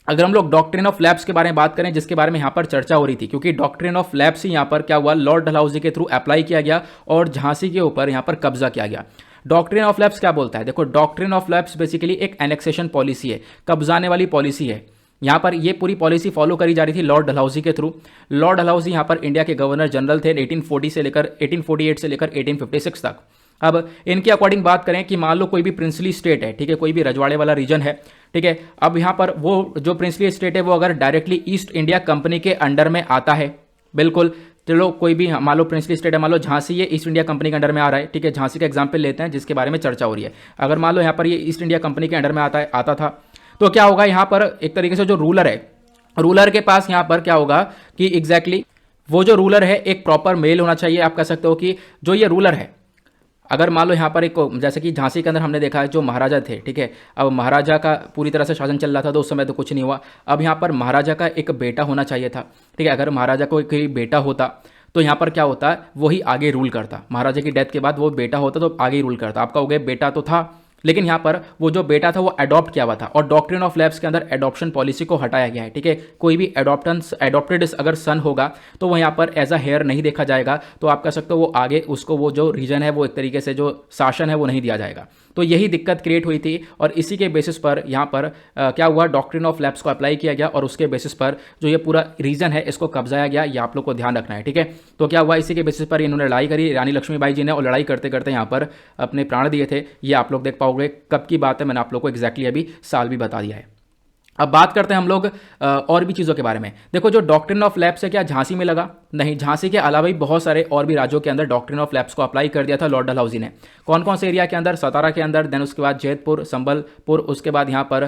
Speaker 1: अगर हम लोग डॉक्ट्रिन ऑफ लैप्स के बारे में बात करें, जिसके बारे में यहाँ पर चर्चा हो रही थी, क्योंकि डॉक्ट्रिन ऑफ लैप्स ही यहाँ पर क्या हुआ, लॉर्ड डलहौजी के थ्रू अप्लाई किया गया और झांसी के ऊपर यहाँ पर कब्जा किया गया। डॉक्ट्रिन ऑफ लैप्स क्या बोलता है? देखो, डॉक्ट्रिन ऑफ लैप्स बेसिकली एक एनेक्सेशन पॉलिसी है, कब्जाने वाली पॉलिसी है। यहाँ पर ये पूरी पॉलिसी फॉलो करी जा रही थी लॉर्ड डलहौजी के थ्रू। लॉर्ड डलहौजी यहाँ पर इंडिया के गवर्नर जनरल थे 1848 से लेकर 1856 तक। अब इनके अकॉर्डिंग बात करें कि मान लो कोई भी प्रिंसली स्टेट है, ठीक है, कोई भी रजवाड़े वाला रीजन है, ठीक है, अब यहाँ पर वो जो प्रिंसली स्टेट है वो अगर डायरेक्टली ईस्ट इंडिया कंपनी के अंडर में आता है, बिल्कुल, चलो कोई भी मान लो प्रिंसली स्टेट है, मान लो झांसी ये ईस्ट इंडिया कंपनी के अंडर में आ रहा है, ठीक है, झांसी का एग्जाम्पल लेते हैं जिसके बारे में चर्चा हो रही है। अगर मान लो यहाँ पर ये ईस्ट इंडिया कंपनी के अंडर में आता था, तो क्या होगा, यहाँ पर एक तरीके से जो रूलर है, रूलर के पास यहाँ पर क्या होगा कि एग्जैक्टली वो जो रूलर है एक प्रॉपर मेल होना चाहिए। आप कह सकते हो कि जो ये रूलर है, अगर मान लो यहाँ पर एक, जैसे कि झांसी के अंदर हमने देखा है जो महाराजा थे, ठीक है, अब महाराजा का पूरी तरह से शासन चल रहा था तो उस समय तो कुछ नहीं हुआ। अब यहाँ पर महाराजा का एक बेटा होना चाहिए था, ठीक है, अगर महाराजा को कोई बेटा होता तो यहाँ पर क्या होता, वही आगे रूल करता। महाराजा की डेथ के बाद वो बेटा होता तो आगे रूल करता। आपका हो गया बेटा तो था, लेकिन यहाँ पर वो जो बेटा था वो अडॉप्ट किया हुआ था और डॉक्ट्रिन ऑफ लैप्स के अंदर एडॉप्शन पॉलिसी को हटाया गया है। ठीक है, कोई भी एडॉप्टेड अगर सन होगा तो वो यहाँ पर एज अ हेयर नहीं देखा जाएगा, तो आप कह सकते हो वो आगे उसको वो जो रीजन है वो एक तरीके से जो शासन है वो नहीं दिया जाएगा। तो यही दिक्कत क्रिएट हुई थी और इसी के बेसिस पर यहाँ पर क्या हुआ, डॉक्ट्रिन ऑफ लैप्स को अप्लाई किया गया और उसके बेसिस पर जो ये पूरा रीजन है इसको कब्जाया गया। ये आप लोग को ध्यान रखना है। ठीक है, तो क्या हुआ, इसी के बेसिस पर इन्होंने लड़ाई करी रानी लक्ष्मीबाई जी ने और लड़ाई करते करते यहाँ पर अपने प्राण दिए थे। ये आप लोग देख पाओगे कब की बात है, मैंने आप लोग को एग्जैक्टली अभी साल भी बता दिया है। अब बात करते हैं हम लोग और भी चीज़ों के बारे में। देखो, जो डॉक्ट्रिन ऑफ लैप्स है क्या झांसी में लगा? नहीं, झांसी के अलावा भी बहुत सारे और भी राज्यों के अंदर डॉक्ट्रिन ऑफ लैप्स को अप्लाई कर दिया था लॉर्ड डलहौजी ने। कौन कौन से एरिया के अंदर? सतारा के अंदर, देन उसके बाद जैतपुर, संबलपुर, उसके बाद यहाँ पर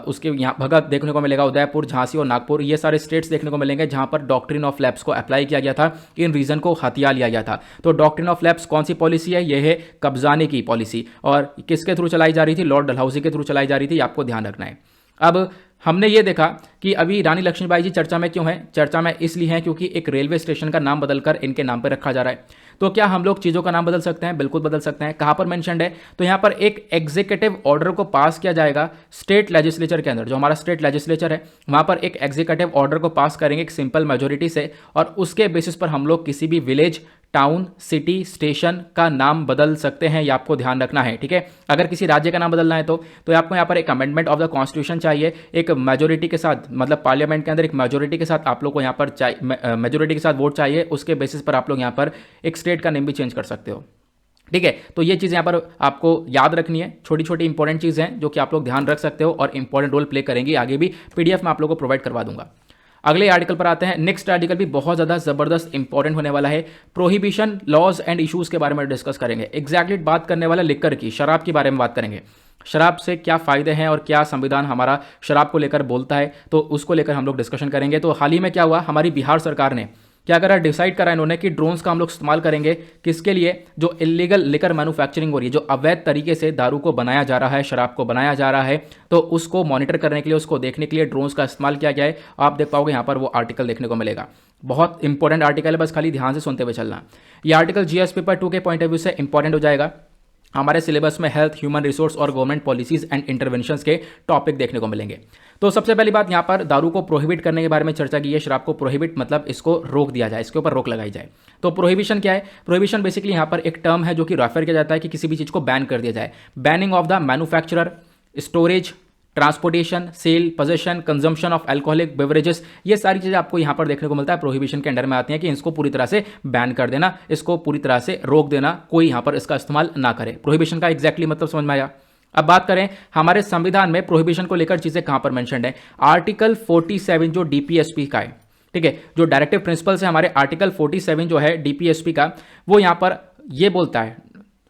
Speaker 1: उसके यहाँ भगत देखने को मिलेगा, उदयपुर, झांसी और नागपुर, ये सारे स्टेट्स देखने को मिलेंगे जहाँ पर डॉक्ट्रिन ऑफ लैप्स को अप्लाई किया गया था, इन रीजन को हथिया लिया गया था। तो डॉक्ट्रिन ऑफ लैप्स कौन सी पॉलिसी है? यह है कब्जाने की पॉलिसी। और किसके थ्रू चलाई जा रही थी? लॉर्ड डलहौजी के थ्रू चलाई जा रही थी, आपको ध्यान रखना है। अब हमने ये देखा कि अभी रानी लक्ष्मीबाई जी चर्चा में क्यों है? चर्चा में इसलिए है क्योंकि एक रेलवे स्टेशन का नाम बदलकर इनके नाम पर रखा जा रहा है। तो क्या हम लोग चीज़ों का नाम बदल सकते हैं? बिल्कुल बदल सकते हैं। कहाँ पर मेंशन्ड है? तो यहाँ पर एक एग्जीक्यूटिव ऑर्डर को पास किया जाएगा स्टेट लेजिस्लेचर के अंदर। जो हमारा स्टेट लेजिस्लेचर है वहाँ पर एक एग्जीक्यूटिव ऑर्डर को पास करेंगे एक सिंपल मेजोरिटी से, और उसके बेसिस पर हम लोग किसी भी विलेज, टाउन, सिटी, स्टेशन का नाम बदल सकते हैं। ये आपको ध्यान रखना है। ठीक है, अगर किसी राज्य का नाम बदलना है तो आपको यहाँ पर एक अमेंडमेंट ऑफ द कॉन्स्टिट्यूशन चाहिए, एक मेजोरिटी के साथ, मतलब पार्लियामेंट के अंदर एक मेजोरिटी के साथ आप लोग को यहाँ पर मेजोरिटी के साथ वोट चाहिए। उसके बेसिस पर आप लोग यहाँ पर एक स्टेट का नेम भी चेंज कर सकते हो। ठीक है, तो ये चीज़ें यहाँ पर आपको याद रखनी है। छोटी छोटी इंपॉर्टेंट चीज़ें हैं जो कि आप लोग ध्यान रख सकते हो और इंपॉर्टेंट रोल प्ले करेंगी। आगे भी पीडीएफ में आप लोग को प्रोवाइड करवा दूंगा। अगले आर्टिकल पर आते हैं। नेक्स्ट आर्टिकल भी बहुत ज़्यादा ज़बरदस्त इंपॉर्टेंट होने वाला है। प्रोहिबिशन लॉज एंड इश्यूज़ के बारे में डिस्कस करेंगे। एग्जैक्टली बात करने वाला लिकर की, शराब के बारे में बात करेंगे। शराब से क्या फ़ायदे हैं और क्या संविधान हमारा शराब को लेकर बोलता है, तो उसको लेकर हम लोग डिस्कशन करेंगे। तो हाल ही में क्या हुआ, हमारी बिहार सरकार ने क्या करा, डिसाइड करा इन्होंने कि ड्रोन्स का हम लोग इस्तेमाल करेंगे। किसके लिए? जो इलीगल लिकर मैन्युफैक्चरिंग हो रही है, जो अवैध तरीके से दारू को बनाया जा रहा है, शराब को बनाया जा रहा है, तो उसको मॉनिटर करने के लिए, उसको देखने के लिए ड्रोन्स का इस्तेमाल किया गया है। आप देख पाओगे यहाँ पर वो आर्टिकल देखने को मिलेगा। बहुत इंपॉर्टेंट आर्टिकल है, बस खाली ध्यान से सुनते हुए चलना। ये आर्टिकल जीएस पेपर 2 के पॉइंट ऑफ व्यू से इंपॉर्टेंट हो जाएगा। हमारे सिलेबस में हेल्थ, ह्यूमन रिसोर्स और गवर्नमेंट पॉलिसीज एंड इंटरवेंशंस के टॉपिक देखने को मिलेंगे। तो सबसे पहली बात, यहाँ पर दारू को प्रोहिबिट करने के बारे में चर्चा की है। शराब को प्रोहिबिट मतलब इसको रोक दिया जाए, इसके ऊपर रोक लगाई जाए। तो प्रोहिबिशन क्या है? प्रोहिबिशन बेसिकली यहाँ पर एक टर्म है जो कि रेफर किया जाता है कि किसी भी चीज़ को बैन कर दिया जाए। Banning of the manufacturer, storage, transportation, sale, possession, consumption of alcoholic beverages, ये सारी चीज़ें आपको यहाँ पर देखने को मिलता है। प्रोहिबिशन के अंडर में आती हैं कि इसको पूरी तरह से बैन कर देना, इसको पूरी तरह से रोक देना, कोई यहाँ पर इसका इस्तेमाल ना करे। प्रोहिबिशन का एग्जैक्टली मतलब समझ में आया। अब बात करें हमारे संविधान में प्रोहिबिशन को लेकर चीज़ें कहाँ पर मेंशन्ड है। आर्टिकल 47 जो डीपीएसपी का है, ठीक है, जो डायरेक्टिव प्रिंसिपल्स है हमारे, आर्टिकल 47 जो है डीपीएसपी का, वो यहाँ पर ये बोलता है,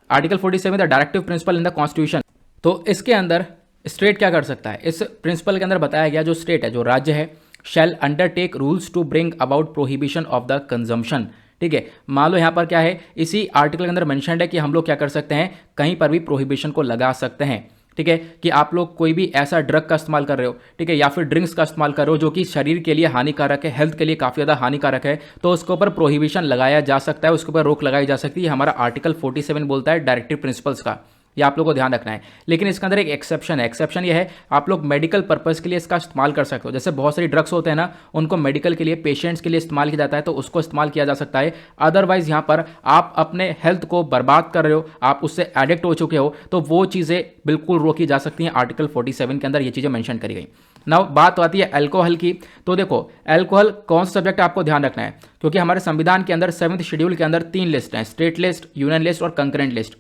Speaker 1: article 47 the directive principle in the constitution. तो इसके अंदर स्टेट क्या कर सकता है, इस प्रिंसिपल के अंदर बताया गया जो स्टेट है, जो राज्य है, shall undertake rules to bring about prohibition of the consumption. ठीक है, मान लो यहाँ पर क्या है, इसी आर्टिकल के अंदर मेंशन्ड है कि हम लोग क्या कर सकते हैं, कहीं पर भी प्रोहिबिशन को लगा सकते हैं। ठीक है, कि आप लोग कोई भी ऐसा ड्रग का इस्तेमाल कर रहे हो, ठीक है, या फिर ड्रिंक्स का इस्तेमाल कर रहे हो जो कि शरीर के लिए हानिकारक है, हेल्थ के लिए काफ़ी ज़्यादा हानिकारक है, तो उसके ऊपर प्रोहिबिशन लगाया जा सकता है, उसके ऊपर रोक लगाई जा सकती है। हमारा आर्टिकल 47 बोलता है डायरेक्टिव प्रिंसिपल्स का, ये आप लोग को ध्यान रखना है। लेकिन इसके अंदर एक एक्सेप्शन है, एक्सेप्शन ये है, आप लोग मेडिकल पर्पज़ के लिए इसका इस्तेमाल कर सकते हो। जैसे बहुत सारी ड्रग्स होते हैं ना, उनको मेडिकल के लिए, पेशेंट्स के लिए इस्तेमाल किया जाता है, तो उसको इस्तेमाल किया जा सकता है। अदरवाइज यहाँ पर आप अपने हेल्थ को बर्बाद कर रहे हो, आप उससे एडिक्ट हो चुके हो, तो वो चीज़ें बिल्कुल रोकी जा सकती हैं। आर्टिकल 47 के अंदर ये चीज़ें मेंशन करी गई। नाउ बात तो आती है अल्कोहल की। तो देखो, अल्कोहल कौन सा सब्जेक्ट आपको ध्यान रखना है, क्योंकि हमारे संविधान के अंदर 7th शेड्यूल के अंदर 3 लिस्ट हैं, स्टेट लिस्ट, यूनियन लिस्ट और कंकरेंट लिस्ट।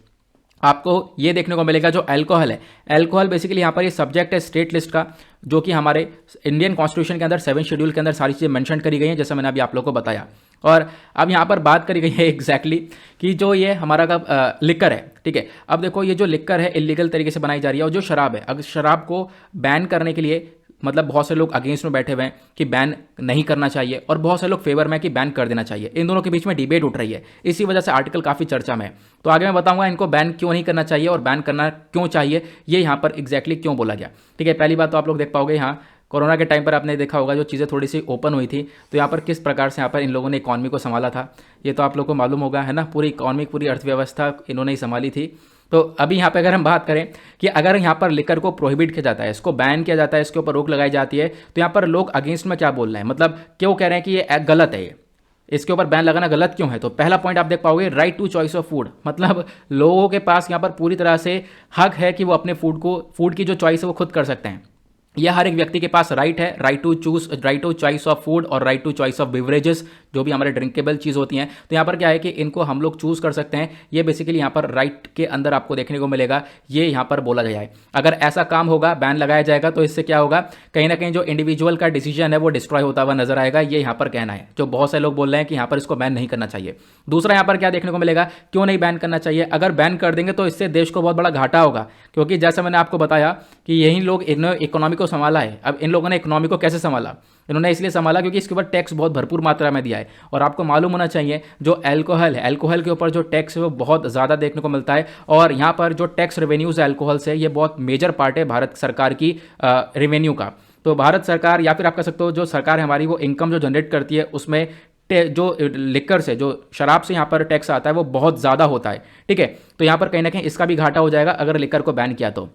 Speaker 1: आपको ये देखने को मिलेगा जो अल्कोहल है, अल्कोहल बेसिकली यहाँ पर ये सब्जेक्ट है स्टेट लिस्ट का, जो कि हमारे इंडियन कॉन्स्टिट्यूशन के अंदर 7th शेड्यूल के अंदर सारी चीज़ें मेंशन करी गई हैं, जैसे मैंने अभी आप लोगों को बताया। और अब यहाँ पर बात करी गई है एग्जैक्टली कि जो ये हमारा का लिकर है, ठीक है, अब देखो ये जो लिकर है इलीगल तरीके से बनाई जा रही है, और जो शराब है, अगर शराब को बैन करने के लिए मतलब बहुत से लोग अगेंस्ट में बैठे हुए हैं कि बैन नहीं करना चाहिए, और बहुत से लोग फेवर में कि बैन कर देना चाहिए। इन दोनों के बीच में डिबेट उठ रही है, इसी वजह से आर्टिकल काफ़ी चर्चा में है। तो आगे मैं बताऊंगा इनको बैन क्यों नहीं करना चाहिए और बैन करना क्यों चाहिए, ये यहाँ पर एग्जैक्टली क्यों बोला गया। ठीक है, पहली बात तो आप लोग देख पाओगे, यहाँ कोरोना के टाइम पर आपने देखा होगा जो चीज़ें थोड़ी सी ओपन हुई थी, तो यहाँ पर किस प्रकार से यहाँ पर इन लोगों ने इकॉनमी को संभाला था, ये तो आप लोग को मालूम होगा, है ना। पूरी इकॉनमी, पूरी अर्थव्यवस्था इन्होंने ही संभाली थी। तो अभी यहाँ पे अगर हम बात करें कि अगर यहाँ पर लिकर को प्रोहिबिट किया जाता है, इसको बैन किया जाता है, इसके ऊपर रोक लगाई जाती है, तो यहाँ पर लोग अगेंस्ट में क्या बोल रहे हैं, मतलब क्यों कह रहे हैं कि ये गलत है, ये इसके ऊपर बैन लगाना गलत क्यों है। तो पहला पॉइंट आप देख पाओगे, right to choice of food, मतलब लोगों के पास यहाँ पर पूरी तरह से हक है कि वो अपने फूड की जो चॉइस है वो खुद कर सकते हैं। यह हर एक व्यक्ति के पास राइट है, right to choice of food और right to choice of beverages, जो भी हमारे ड्रिंकेबल चीज़ होती हैं। तो यहाँ पर क्या है कि इनको हम लोग चूज़ कर सकते हैं, ये बेसिकली यहाँ पर राइट के अंदर आपको देखने को मिलेगा, ये यहाँ पर बोला गया है। अगर ऐसा काम होगा, बैन लगाया जाएगा, तो इससे क्या होगा, कहीं ना कहीं जो इंडिविजुअल का डिसीजन है वो डिस्ट्रॉय होता हुआ नजर आएगा, ये यहाँ पर कहना है, जो बहुत से लोग बोल रहे हैं कि यहाँ पर इसको बैन नहीं करना चाहिए। दूसरा यहाँ पर क्या देखने को मिलेगा, क्यों नहीं बैन करना चाहिए, अगर बैन कर देंगे तो इससे देश को बहुत बड़ा घाटा होगा, क्योंकि जैसा मैंने आपको बताया कि यही लोग इकोनॉमी को संभाला है। अब इन लोगों ने इकोनॉमी को कैसे संभाला, इन्होंने इसलिए संभाला क्योंकि इसके ऊपर टैक्स बहुत भरपूर मात्रा में दिया है। और आपको मालूम होना चाहिए जो अल्कोहल है, अल्कोहल के ऊपर जो टैक्स है वो बहुत ज़्यादा देखने को मिलता है, और यहाँ पर जो टैक्स रेवेन्यूज़ है अल्कोहल से, ये बहुत मेजर पार्ट है भारत सरकार की रेवेन्यू का। तो भारत सरकार, या फिर आप कह सकते हो जो सरकार है हमारी, वो इनकम जो जनरेट करती है उसमें जो लिकर से, जो शराब से यहाँ पर टैक्स आता है वो बहुत ज़्यादा होता है। ठीक है, तो यहाँ पर कहीं ना कहीं इसका भी घाटा हो जाएगा अगर लिकर को बैन किया तो।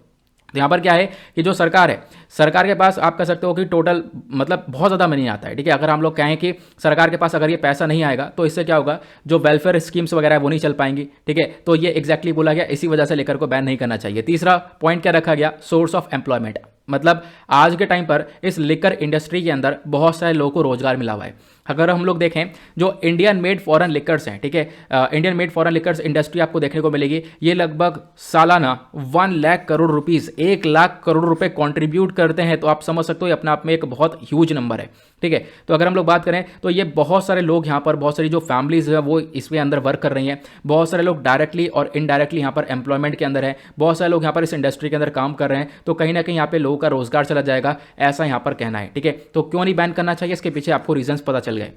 Speaker 1: यहाँ पर क्या है कि जो सरकार है, सरकार के पास आप कह सकते हो कि टोटल मतलब बहुत ज़्यादा मनी आता है। ठीक है, अगर हम लोग कहें कि सरकार के पास अगर ये पैसा नहीं आएगा तो इससे क्या होगा, जो वेलफेयर स्कीम्स वगैरह है वो नहीं चल पाएंगी। ठीक है, तो ये एग्जैक्टली बोला गया, इसी वजह से लेकर को बैन नहीं करना चाहिए। तीसरा पॉइंट क्या रखा गया, सोर्स ऑफ एम्प्लॉयमेंट, मतलब आज के टाइम पर इस लिकर इंडस्ट्री के अंदर बहुत सारे लोगों को रोजगार मिला हुआ है। अगर हम लोग देखें जो इंडियन मेड फॉरेन लिकर्स हैं, ठीक है, Indian made foreign liquors industry आपको देखने को मिलेगी, ये लगभग सालाना 1 लाख करोड़ रुपीस, 1 लाख करोड़ रुपए कंट्रीब्यूट करते हैं। तो आप समझ सकते हो ये अपने आप में एक बहुत ह्यूज नंबर है। ठीक है, तो अगर हम लोग बात करें तो ये बहुत सारे लोग यहाँ पर, बहुत सारी जो फैमिलीज है वो इसमें अंदर वर्क कर रही हैं, बहुत सारे लोग डायरेक्टली और इनडायरेक्टली यहाँ पर एम्प्लॉयमेंट के अंदर है, बहुत सारे लोग यहाँ पर इस इंडस्ट्री के अंदर काम कर रहे हैं। तो कहीं ना कहीं यहाँ पे लोगों का रोजगार चला जाएगा, ऐसा यहाँ पर कहना है। ठीक है, तो क्यों नहीं बैन करना चाहिए, इसके पीछे आपको रीजंस पता चल गए।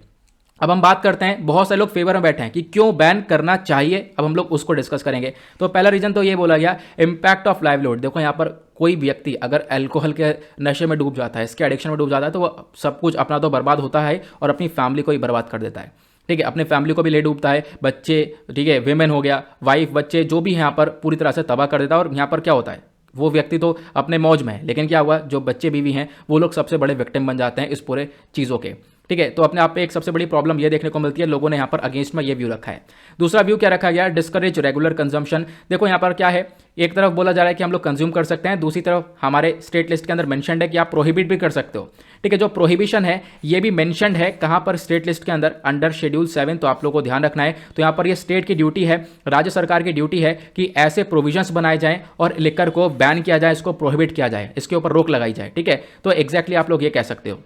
Speaker 1: अब हम बात करते हैं, बहुत सारे लोग फेवर में बैठे हैं कि क्यों बैन करना चाहिए, अब हम लोग उसको डिस्कस करेंगे। तो पहला रीजन तो ये बोला गया, इंपैक्ट ऑफ लाइवलीहुड। देखो यहाँ पर कोई व्यक्ति अगर अल्कोहल के नशे में डूब जाता है, इसके एडिक्शन में डूब जाता है, तो वो सब कुछ अपना तो बर्बाद होता है और अपनी फैमिली को ही बर्बाद कर देता है। ठीक है, अपने फैमिली को भी ले डूबता है, बच्चे, ठीक है, विमेन हो गया, वाइफ, बच्चे जो भी यहाँ पर पूरी तरह से तबाह कर देता है। और यहाँ पर क्या होता है, वो व्यक्ति तो अपने मौज में है, लेकिन क्या हुआ, जो बच्चे बीवी हैं वो लोग सबसे बड़े विक्टिम बन जाते हैं इस पूरे चीज़ों के। ठीक है, तो अपने आप पे एक सबसे बड़ी प्रॉब्लम ये देखने को मिलती है, लोगों ने यहाँ पर अगेंस्ट में ये व्यू रखा है। दूसरा व्यू क्या रखा गया, डिस्करेज रेगुलर कंजम्पशन। देखो यहाँ पर क्या है, एक तरफ बोला जा रहा है कि हम लोग कंज्यूम कर सकते हैं, दूसरी तरफ हमारे स्टेट लिस्ट के अंदर मेंशन्ड है कि आप प्रोहिबिट भी कर सकते हो। ठीक है, जो प्रोहिबिशन है ये भी मेंशन्ड है कहाँ पर, स्टेट लिस्ट के अंदर अंडर शेड्यूल 7। तो आप लोगों को ध्यान रखना है। तो यहाँ पर ये स्टेट की ड्यूटी है, राज्य सरकार की ड्यूटी है कि ऐसे प्रोविजंस बनाए जाएं और लिकर को बैन किया जाए, इसको प्रोहिबिट किया जाए, इसके ऊपर रोक लगाई जाए। ठीक है, तो एग्जैक्टली आप लोग ये कह सकते हो।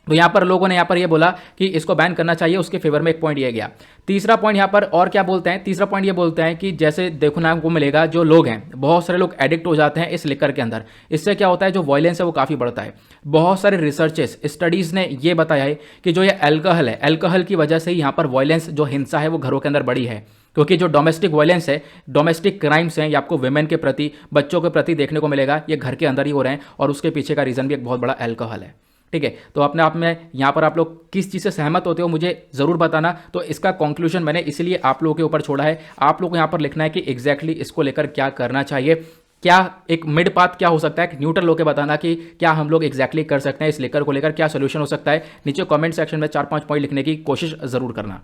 Speaker 1: तो यहाँ पर लोगों ने यहाँ पर ये बोला कि इसको बैन करना चाहिए, उसके फेवर में एक पॉइंट ये गया। तीसरा पॉइंट यहाँ पर और क्या बोलते हैं, तीसरा पॉइंट ये बोलते हैं कि जैसे देखना को मिलेगा जो लोग हैं, बहुत सारे लोग एडिक्ट हो जाते हैं इस लिकर के अंदर। इससे क्या होता है, जो वायलेंस है वो काफ़ी बढ़ता है। बहुत सारे रिसर्चेस स्टडीज़ ने ये बताया है कि जो ये अल्कोहल है, अल्कोहल की वजह से ही यहाँ पर वायलेंस जो हिंसा है वो घरों के अंदर बढ़ी है। क्योंकि जो डोमेस्टिक वायलेंस है, डोमेस्टिक क्राइम्स हैं, ये आपको वुमेन के प्रति, बच्चों के प्रति देखने को मिलेगा, ये घर के अंदर ही हो रहे हैं और उसके पीछे का रीज़न भी एक बहुत बड़ा अल्कोहल है। ठीक है, तो अपने आप में यहाँ पर आप लोग किस चीज़ से सहमत होते हो मुझे ज़रूर बताना। तो इसका कंक्लूजन मैंने इसीलिए आप लोगों के ऊपर छोड़ा है, आप लोग को यहाँ पर लिखना है कि एग्जैक्टली इसको लेकर क्या करना चाहिए, क्या एक मिड पाथ क्या हो सकता है, न्यूट्रल होकर बताना कि क्या हम लोग एग्जैक्टली कर सकते हैं इस लेकर को लेकर, क्या सोल्यूशन हो सकता है। नीचे कमेंट सेक्शन में 4-5 पॉइंट लिखने की कोशिश ज़रूर करना।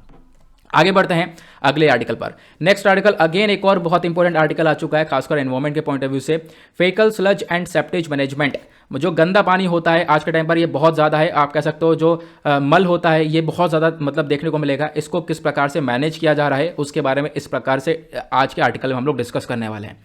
Speaker 1: आगे बढ़ते हैं अगले आर्टिकल पर। नेक्स्ट आर्टिकल अगेन एक और बहुत इंपॉर्टेंट आर्टिकल आ चुका है, खासकर एनवायरमेंट के पॉइंट ऑफ व्यू से। फेकल स्लज एंड सेप्टेज मैनेजमेंट, जो गंदा पानी होता है आज के टाइम पर ये बहुत ज़्यादा है, आप कह सकते हो जो मल होता है ये बहुत ज़्यादा मतलब देखने को मिलेगा। इसको किस प्रकार से मैनेज किया जा रहा है उसके बारे में इस प्रकार से आज के आर्टिकल में हम लोग डिस्कस करने वाले हैं।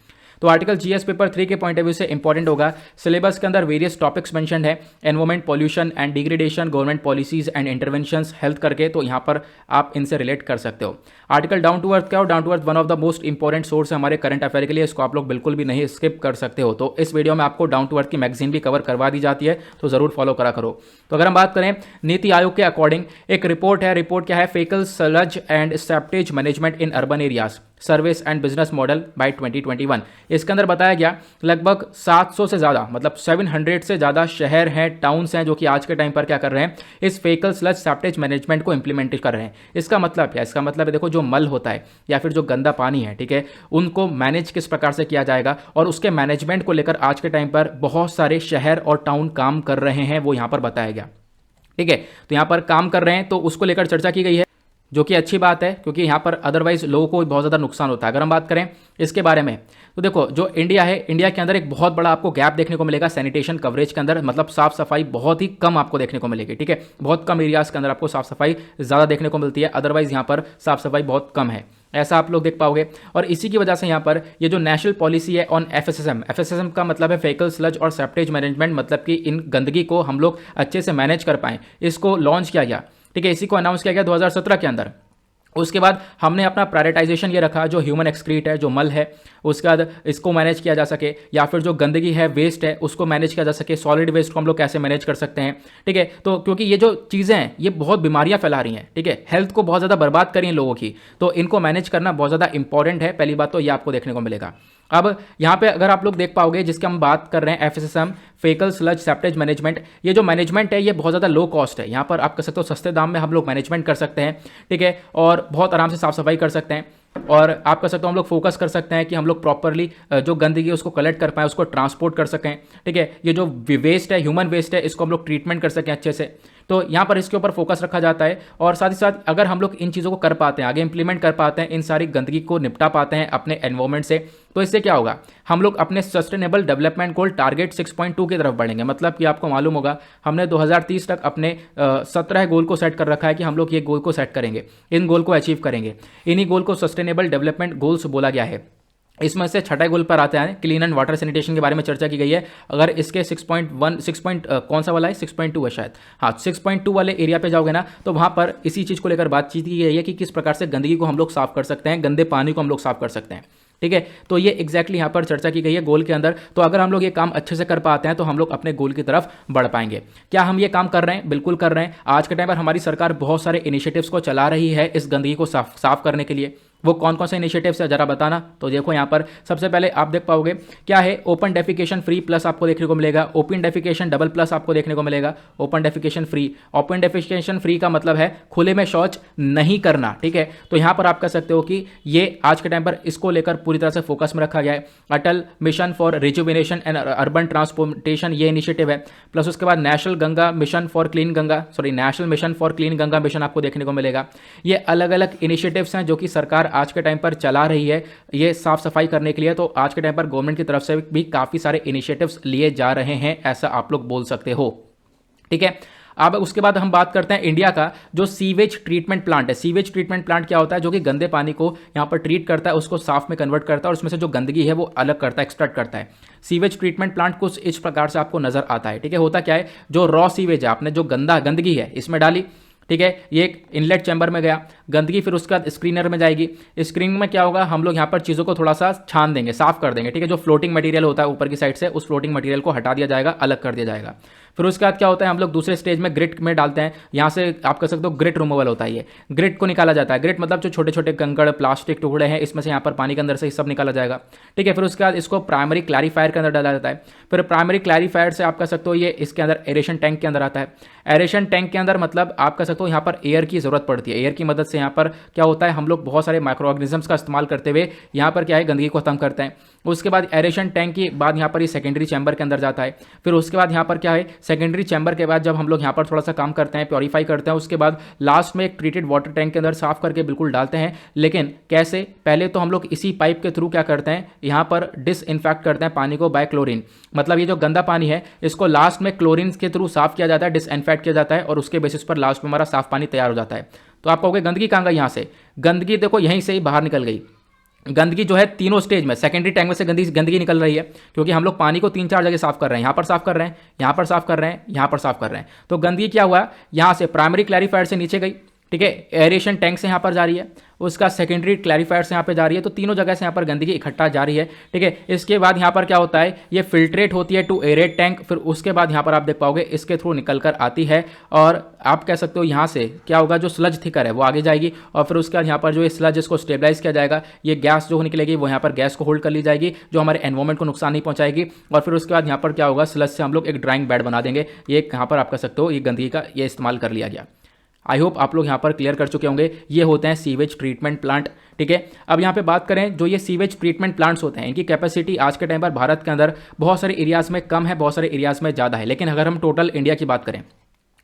Speaker 1: तो आर्टिकल जीएस पेपर 3 के पॉइंट ऑफ व्यू से इंपॉर्टेंट होगा। सिलेबस के अंदर वेरियस टॉपिक्स मेंशन है, environment, pollution and degradation, government policies and interventions, health करके, तो यहाँ पर आप इनसे रिलेट कर सकते हो। आर्टिकल डाउन टू अर्थ क्या हो, down to earth one of the most important source है हमारे करंट अफेयर के लिए, इसको आप लोग बिल्कुल भी नहीं स्किप कर सकते हो। तो इस वीडियो में आपको डाउन टू अर्थ की मैगजीन भी कवर करवा दी जाती है, तो जरूर फॉलो करा करो। तो अगर हम बात करें नीति आयोग के अकॉर्डिंग एक रिपोर्ट है, रिपोर्ट क्या है, faecal sludge and septage management in urban areas service and business model by 2021। इसके अंदर बताया गया लगभग 700 से ज़्यादा, मतलब 700 से ज़्यादा शहर हैं, टाउन्स हैं, जो कि आज के टाइम पर क्या कर रहे हैं, इस फेकल स्लज सेप्टेज मैनेजमेंट को इंप्लीमेंट कर रहे हैं। इसका मतलब क्या है, इसका मतलब है देखो जो मल होता है या फिर जो गंदा पानी है, ठीक है, उनको मैनेज किस प्रकार से किया जाएगा और उसके मैनेजमेंट को लेकर आज के टाइम पर बहुत सारे शहर और टाउन काम कर रहे हैं, वो यहाँ पर बताया गया। ठीक है, तो यहाँ पर काम कर रहे हैं तो उसको लेकर चर्चा की गई है, जो कि अच्छी बात है क्योंकि यहाँ पर अदरवाइज लोगों को बहुत ज़्यादा नुकसान होता है। अगर हम बात करें इसके बारे में तो देखो जो इंडिया है, इंडिया के अंदर एक बहुत बड़ा आपको गैप देखने को मिलेगा सैनिटेशन कवरेज के अंदर, मतलब साफ सफाई बहुत ही कम आपको देखने को मिलेगी। ठीक है, बहुत कम एरियाज़ के अंदर आपको साफ सफाई ज़्यादा देखने को मिलती है, अदरवाइज यहाँ पर साफ सफाई बहुत कम है, ऐसा आप लोग देख पाओगे। और इसी की वजह से यहाँ पर ये जो नेशनल पॉलिसी है ऑन एफएसएसएम का मतलब है फेकल स्लज और सेप्टेज मैनेजमेंट, मतलब कि इन गंदगी को हम लोग अच्छे से मैनेज कर पाएँ, इसको लॉन्च किया गया। ठीक है, इसी को अनाउंस किया गया 2017 के अंदर। उसके बाद हमने अपना प्रायोरिटाइजेशन ये रखा, जो ह्यूमन एक्सक्रीट है, जो मल है, उसके बाद इसको मैनेज किया जा सके, या फिर जो गंदगी है, वेस्ट है, उसको मैनेज किया जा सके, सॉलिड वेस्ट को हम लोग कैसे मैनेज कर सकते हैं। ठीक है, तो क्योंकि ये जो चीज़ें हैं ये बहुत बीमारियां फैला रही हैं, ठीक है, हेल्थ को बहुत ज़्यादा बर्बाद करी हैं लोगों की, तो इनको मैनेज करना बहुत ज़्यादा इंपॉर्टेंट है। पहली बात तो ये आपको देखने को मिलेगा। अब यहाँ पे अगर आप लोग देख पाओगे जिसके हम बात कर रहे हैं एफएसएसएम फेकल स्लज सेप्टेज मैनेजमेंट, ये जो मैनेजमेंट है ये बहुत ज़्यादा लो कॉस्ट है, यहाँ पर आप कह सकते हो सस्ते दाम में हम लोग मैनेजमेंट कर सकते हैं। ठीक है, और बहुत आराम से साफ सफाई कर सकते हैं, और आप कह सकते हो हम लोग फोकस कर सकते हैं कि हम लोग प्रॉपरली जो गंदगी है उसको कलेक्ट कर पाएँ, उसको ट्रांसपोर्ट कर सकें। ठीक है, ये जो वेस्ट है, ह्यूमन वेस्ट है, इसको हम लोग ट्रीटमेंट कर सकें अच्छे से, तो यहाँ पर इसके ऊपर फोकस रखा जाता है। और साथ ही साथ अगर हम लोग इन चीज़ों को कर पाते हैं, आगे इंप्लीमेंट कर पाते हैं, इन सारी गंदगी को निपटा पाते हैं अपने एनवायरमेंट से, तो इससे क्या होगा, हम लोग अपने सस्टेनेबल डेवलपमेंट गोल टारगेट 6.2 की तरफ बढ़ेंगे। मतलब कि आपको मालूम होगा हमने 2030 तक अपने 17 गोल को सेट कर रखा है कि हम लोग ये गोल को सेट करेंगे, इन गोल को अचीव करेंगे। इन्हीं गोल को सस्टेनेबल डेवलपमेंट गोल्स बोला गया है। इसमें से छठे गोल पर आते हैं, क्लीन एंड वाटर सैनिटेशन के बारे में चर्चा की गई है। अगर इसके 6.1 कौन सा वाला है, 6.2 है शायद, हाँ 6.2 वाले एरिया पे जाओगे ना, तो वहाँ पर इसी चीज़ को लेकर बातचीत की गई है कि किस प्रकार से गंदगी को हम लोग साफ कर सकते हैं, गंदे पानी को हम लोग साफ कर सकते हैं। ठीक है, तो ये एग्जैक्टली यहाँ पर चर्चा की गई है गोल के अंदर। तो अगर हम लोग ये काम अच्छे से कर पाते हैं तो हम लोग अपने गोल की तरफ बढ़ पाएंगे। क्या हम ये काम कर रहे हैं? बिल्कुल कर रहे हैं। आज के टाइम पर हमारी सरकार बहुत सारे इनिशिएटिव्स को चला रही है इस गंदगी को साफ करने के लिए। वो कौन कौन से इनिशिएटिव्स है जरा बताना। तो देखो यहाँ पर सबसे पहले आप देख पाओगे क्या है, ओपन डेफिकेशन फ्री प्लस आपको देखने को मिलेगा, ओपन डेफिकेशन डबल प्लस आपको देखने को मिलेगा। Open defecation free, open defecation free का मतलब है खुले में शौच नहीं करना। ठीक है, तो यहाँ पर आप कह सकते हो कि ये आज के टाइम पर इसको लेकर पूरी तरह से फोकस में रखा गया है। Atal mission for rejuvenation and urban transportation ये इनिशिएटिव है, प्लस उसके बाद national Ganga mission for clean Ganga, sorry national mission for clean Ganga mission आपको देखने को मिलेगा। ये अलग अलग इनिशिएटिव्स हैं जो कि सरकार आज के टाइम पर चला रही है ये साफ सफाई करने के लिए। तो आज के टाइम पर गवर्नमेंट की तरफ से भी काफी सारे इनिशिएटिव्स लिए जा रहे हैं, ऐसा आप लोग बोल सकते हो। ठीक है, अब उसके बाद हम बात करते हैं इंडिया का जो सीवेज ट्रीटमेंट प्लांट है। सीवेज ट्रीटमेंट प्लांट क्या होता है? जो कि गंदे पानी को यहाँ पर ट्रीट करता है, उसको साफ में कन्वर्ट करता है और उसमें से जो गंदगी है वो अलग करता है, एक्सट्रैक्ट करता है। सीवेज ट्रीटमेंट प्लांट कुछ इस प्रकार से आपको नजर आता है। ठीक है, होता क्या है, जो रॉ सीवेज है, आपने जो गंदगी है इसमें डाली, ठीक है, ये एक इनलेट चैम्बर में गया गंदगी, फिर उसके बाद स्क्रीनर में जाएगी। स्क्रीनिंग में क्या होगा, हम लोग यहाँ पर चीज़ों को थोड़ा सा छान देंगे, साफ कर देंगे। ठीक है, जो फ्लोटिंग मटेरियल होता है ऊपर की साइड से, उस फ्लोटिंग मटेरियल को हटा दिया जाएगा, अलग कर दिया जाएगा। फिर उसके बाद क्या होता है, हम लोग दूसरे स्टेज में ग्रिट में डालते हैं। यहाँ से आप कह सकते हो ग्रिट रिमूवल होता है। ये ग्रिट को निकाला जाता है। ग्रिट मतलब जो छोटे छोटे कंकड़ प्लास्टिक टुकड़े हैं, इसमें से यहाँ पर पानी के अंदर से सब निकाला जाएगा। ठीक है, फिर उसके बाद इसको प्राइमरी क्लैरिफायर के अंदर डाला जाता है। फिर प्राइमरी क्लैरिफायर से आप कह सकते हो ये इसके अंदर एरेशन टैंक के अंदर आता है। एरेशन टैंक के अंदर मतलब आप कह सकते हो यहाँ पर एयर की जरूरत पड़ती है। एयर की मदद से यहाँ पर क्या होता है, हम लोग बहुत सारे माइक्रो ऑर्गेनिजम्स का इस्तेमाल करते हुए यहाँ पर क्या है, गंदगी को खत्म करते हैं। उसके बाद एरेशन टैंक के बाद यहाँ पर ये सेकेंडरी चैम्बर के अंदर जाता है। फिर उसके बाद यहाँ पर क्या है, सेकेंडरी चैम्बर के बाद जब हम लोग यहाँ पर थोड़ा सा काम करते हैं, प्योरीफाई करते हैं, उसके बाद लास्ट में एक ट्रीटेड वाटर टैंक के अंदर साफ करके बिल्कुल डालते हैं। लेकिन कैसे, पहले तो हम लोग इसी पाइप के थ्रू क्या करते हैं, यहाँ पर डिसइंफेक्ट करते हैं पानी को बाय क्लोरीन। मतलब ये जो गंदा पानी है इसको लास्ट में क्लोरीन के थ्रू साफ किया जाता है, डिसइंफेक्ट किया जाता है और उसके बेसिस पर लास्ट में हमारा साफ पानी तैयार हो जाता है। तो आप कहोगे गंदगी कहाँ गई यहाँ से? गंदगी देखो यहीं से ही बाहर निकल गई। गंदगी जो है तीनों स्टेज में, सेकेंडरी टैंक में से गंदगी निकल रही है, क्योंकि हम लोग पानी को 3-4 जगह साफ कर रहे हैं। यहाँ पर साफ कर रहे हैं, यहाँ पर साफ कर रहे हैं, यहाँ पर साफ कर रहे हैं। तो गंदगी क्या हुआ, यहाँ से प्राइमरी क्लैरिफायर से नीचे गई, ठीक है, एरेशन टैंक से यहाँ पर जा रही है, उसका सेकेंडरी क्लैरिफायर से यहाँ पे जा रही है। तो तीनों जगह से यहाँ पर गंदगी इकट्ठा जा रही है। ठीक है, इसके बाद यहाँ पर क्या होता है, ये फिल्ट्रेट होती है टू एरेट टैंक। फिर उसके बाद यहाँ पर आप देख पाओगे इसके थ्रू निकल कर आती है और आप कह सकते हो यहाँ से क्या होगा, जो स्लज थिकर है वो आगे जाएगी और फिर उसके बाद यहाँ पर जो ये स्लज इसको स्टेबलाइज किया जाएगा। ये गैस जो निकलेगी वो यहाँ पर गैस को होल्ड कर ली जाएगी, जो हमारे एनवायरमेंट को नुकसान नहीं पहुँचाएगी। और फिर उसके बाद यहाँ पर क्या होगा, स्लज से हम लोग एक ड्राइंग बेड बना देंगे। ये यहाँ पर आप कह सकते हो ये गंदगी का ये इस्तेमाल कर लिया गया। आई होप आप लोग यहाँ पर क्लियर कर चुके होंगे। ये होते हैं सीवेज ट्रीटमेंट प्लांट। ठीक है, अब यहाँ पे बात करें, जो ये सीवेज ट्रीटमेंट प्लांट्स होते हैं इनकी कैपेसिटी आज के टाइम पर भारत के अंदर बहुत सारे एरियाज़ में कम है, बहुत सारे एरियाज़ में ज़्यादा है। लेकिन अगर हम टोटल इंडिया की बात करें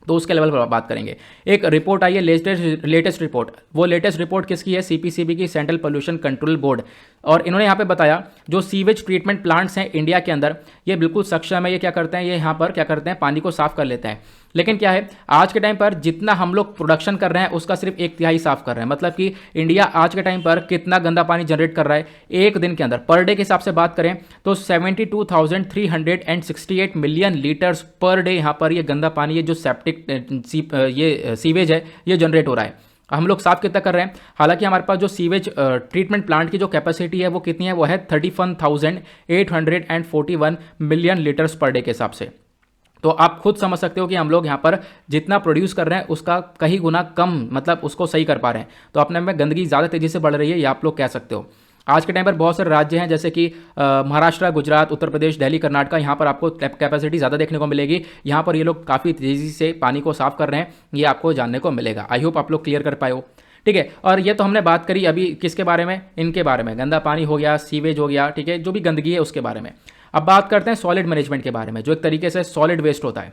Speaker 1: तो उसके लेवल पर बात करेंगे। एक रिपोर्ट आई है, लेटेस्ट रिपोर्ट। वो लेटेस्ट रिपोर्ट किसकी है, सीपीसीबी की, सेंट्रल पोल्यूशन कंट्रोल बोर्ड। और इन्होंने यहाँ पे बताया जो सीवेज ट्रीटमेंट प्लांट्स हैं इंडिया के अंदर, ये बिल्कुल सक्षम है। ये क्या करते हैं, ये यहाँ पर क्या करते हैं, पानी को साफ कर लेते हैं। लेकिन क्या है, आज के टाइम पर जितना हम लोग प्रोडक्शन कर रहे हैं उसका सिर्फ 1/3 साफ कर रहे हैं। मतलब कि इंडिया आज के टाइम पर कितना गंदा पानी जनरेट कर रहा है एक दिन के अंदर, पर डे के हिसाब से बात करें तो 72,368 मिलियन लीटर्स पर डे यहाँ पर ये गंदा पानी, ये जो सेप्टिक ये सीवेज है ये जनरेट हो रहा है। हम लोग साफ कितना कर रहे हैं, हालांकि हमारे पास जो सीवेज ट्रीटमेंट प्लांट की जो कैपेसिटी है वो कितनी है, वो है 31,841 मिलियन लीटर्स पर डे के हिसाब से। तो आप खुद समझ सकते हो कि हम लोग यहाँ पर जितना प्रोड्यूस कर रहे हैं उसका कहीं गुना कम, मतलब उसको सही कर पा रहे हैं। तो अपने में गंदगी ज़्यादा तेज़ी से बढ़ रही है, ये आप लोग कह सकते हो। आज के टाइम पर बहुत सारे राज्य हैं जैसे कि महाराष्ट्र, गुजरात, उत्तर प्रदेश, दिल्ली, कर्नाटक, यहाँ पर आपको कैपेसिटी ज़्यादा देखने को मिलेगी। यहाँ पर ये लोग काफ़ी तेज़ी से पानी को साफ कर रहे हैं, ये आपको जानने को मिलेगा। आई होप आप लोग क्लियर कर पाए हो। ठीक है, और ये तो हमने बात करी अभी किसके बारे में, इनके बारे में, गंदा पानी हो गया, सीवेज हो गया, ठीक है, जो भी गंदगी है उसके बारे में। अब बात करते हैं सॉलिड मैनेजमेंट के बारे में, जो एक तरीके से सॉलिड वेस्ट होता है,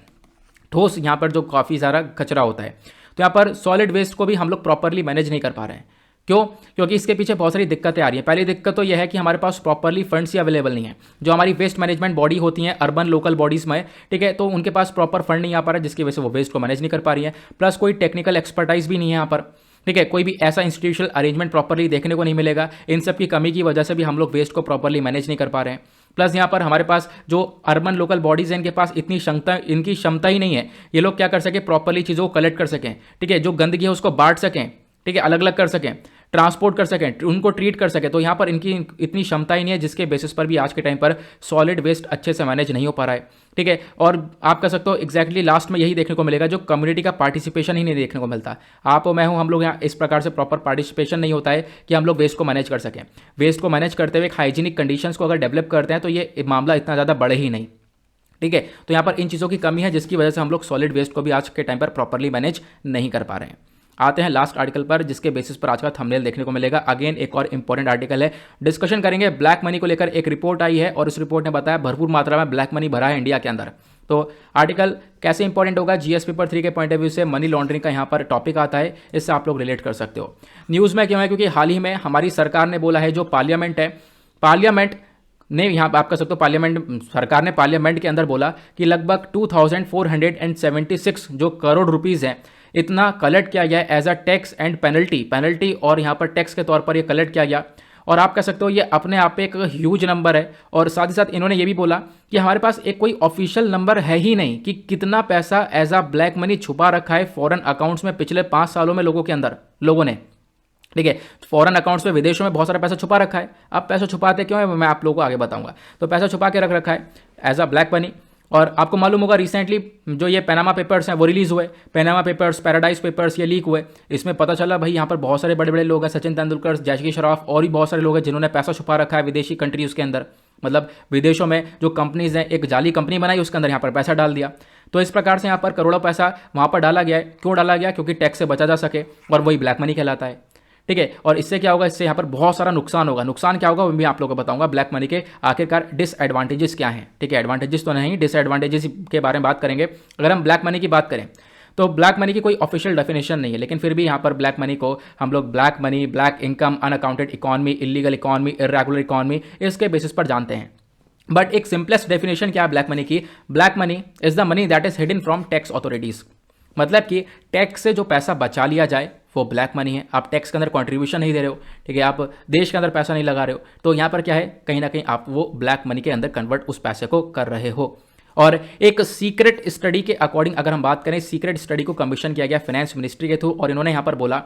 Speaker 1: ठोस, यहाँ पर जो काफ़ी सारा कचरा होता है। तो यहाँ पर सॉलिड वेस्ट को भी हम लोग प्रॉपरली मैनेज नहीं कर पा रहे हैं। क्यों? क्योंकि इसके पीछे बहुत सारी दिक्कतें आ रही हैं। पहली दिक्कत तो यह है कि हमारे पास प्रॉपरली फंड्स ही अवेलेबल नहीं है। जो हमारी वेस्ट मैनेजमेंट बॉडी होती हैं अर्बन लोकल बॉडीज़ में, ठीक है, तो उनके पास प्रॉपर फंड नहीं आ पा रहा है, जिसकी वजह से वो वेस्ट को मैनेज नहीं कर पा रही है। प्लस कोई टेक्निकल एक्सपर्टाइज भी नहीं है यहाँ पर, ठीक है, कोई भी ऐसा इंस्टीट्यूशनल अरेंजमेंट प्रॉपरली देखने को नहीं मिलेगा। इन सब की कमी की वजह से भी हम लोग वेस्ट को प्रॉपरली मैनेज नहीं कर पा रहे हैं। प्लस यहाँ पर हमारे पास जो अर्बन लोकल बॉडीज़ हैं इनके पास इतनी क्षमता ही नहीं है, ये लोग क्या कर सकें, प्रॉपरली चीज़ों को कलेक्ट कर सकें, ठीक है, जो गंदगी है उसको बांट सकें, ठीक है, अलग अलग कर सकें, ट्रांसपोर्ट कर सकें, उनको ट्रीट कर सकें। तो यहाँ पर इनकी इतनी क्षमता ही नहीं है, जिसके बेसिस पर भी आज के टाइम पर सॉलिड वेस्ट अच्छे से मैनेज नहीं हो पा रहा है। ठीक है, और आप कह सकते हो एग्जैक्टली लास्ट में यही देखने को मिलेगा, जो कम्युनिटी का पार्टिसिपेशन ही नहीं देखने को मिलता। आप और मैं हूँ, हम लोग यहाँ इस प्रकार से प्रॉपर पार्टिसिपेशन नहीं होता है कि हम लोग वेस्ट को मैनेज कर सकें। वेस्ट को मैनेज करते हुए हाइजीनिक कंडीशंस को अगर डेवलप करते हैं तो ये मामला इतना ज़्यादा बढ़े ही नहीं। ठीक है, तो यहाँ पर इन चीज़ों की कमी है, जिसकी वजह से हम लोग सॉलिड वेस्ट को भी आज के टाइम पर प्रॉपरली मैनेज नहीं कर पा रहे हैं। आते हैं लास्ट आर्टिकल पर, जिसके बेसिस पर आज का थंबनेल देखने को मिलेगा। अगेन एक और इंपॉर्टेंट आर्टिकल है, डिस्कशन करेंगे ब्लैक मनी को लेकर। एक रिपोर्ट आई है और इस रिपोर्ट ने बताया भरपूर मात्रा में ब्लैक मनी भरा है इंडिया के अंदर। तो आर्टिकल कैसे इंपॉर्टेंट होगा, जीएस पेपर 3 के पॉइंट ऑफ व्यू से मनी लॉन्ड्रिंग का यहाँ पर टॉपिक आता है, इससे आप लोग रिलेट कर सकते हो। न्यूज़ में क्यों है, क्योंकि हाल ही में हमारी सरकार ने बोला है, जो पार्लियामेंट है, पार्लियामेंट ने यहाँ पर आप कह सकते हो पार्लियामेंट, सरकार ने पार्लियामेंट के अंदर बोला कि लगभग 2476 जो करोड़ रुपीज़ हैं इतना कलेक्ट किया गया as a tax and penalty और यहाँ पर टैक्स के तौर पर ये कलेक्ट किया गया। और आप कह सकते हो ये अपने आप पे एक ह्यूज नंबर है। और साथ ही साथ इन्होंने ये भी बोला कि हमारे पास एक कोई ऑफिशियल नंबर है ही नहीं कि कितना पैसा एज अ ब्लैक मनी छुपा रखा है फॉरेन अकाउंट्स में पिछले 5 सालों में लोगों के अंदर, लोगों ने, ठीक है, फॉरेन अकाउंट्स में विदेशों में बहुत सारा पैसा छुपा रखा है। अब पैसा छुपाते क्यों है मैं आप लोगों को आगे बताऊंगा। तो पैसा छुपा के रख रखा है एज अ ब्लैक मनी। और आपको मालूम होगा रिसेंटली जो ये पैनामा पेपर्स हैं वो रिलीज हुए, पैनामा पेपर्स, पैराडाइज पेपर्स ये लीक हुए। इसमें पता चला भाई यहाँ पर बहुत सारे बड़े बड़े लोग हैं, सचिन तेंदुलकर, जैकी श्रॉफ और भी बहुत सारे लोग हैं जिन्होंने पैसा छुपा रखा है विदेशी कंट्रीज के अंदर, मतलब विदेशों में जो कंपनीज हैं, एक जाली कंपनी बनाई उसके अंदर यहाँ पर पैसा डाल दिया। तो इस प्रकार से यहाँ पर करोड़ों पैसा वहाँ पर डाला गया है। क्यों डाला गया? क्योंकि टैक्स से बचा जा सके और वही ब्लैक मनी कहलाता है, ठीक है। और इससे क्या होगा, इससे यहाँ पर बहुत सारा नुकसान होगा। नुकसान क्या होगा वो भी आप लोगों को बताऊंगा। ब्लैक मनी के आखिरकार डिसएडवांटेजेस क्या हैं, ठीक है, एडवांटेजेस तो नहीं, डिसएडवांटेजेस के बारे में बात करेंगे। अगर हम ब्लैक मनी की बात करें तो ब्लैक मनी की कोई ऑफिशियल डेफिनेशन नहीं है, लेकिन फिर भी यहाँ पर ब्लैक मनी को हम लोग black money, black income, unaccounted economy, illegal economy, irregular economy, इसके बेसिस पर जानते हैं। बट एक सिंपलेस्ट डेफिनेशन क्या है ब्लैक मनी की? Black money is the money that is hidden from tax authorities. मतलब कि टैक्स से जो पैसा बचा लिया जाए वो ब्लैक मनी है। आप टैक्स के अंदर कंट्रीब्यूशन नहीं दे रहे हो, ठीक है, आप देश के अंदर पैसा नहीं लगा रहे हो, तो यहाँ पर क्या है, कहीं ना कहीं आप वो ब्लैक मनी के अंदर कन्वर्ट उस पैसे को कर रहे हो। और एक सीक्रेट स्टडी के अकॉर्डिंग अगर हम बात करें, सीक्रेट स्टडी को कमीशन किया गया फाइनेंस मिनिस्ट्री के थ्रू, और इन्होंने यहाँ पर बोला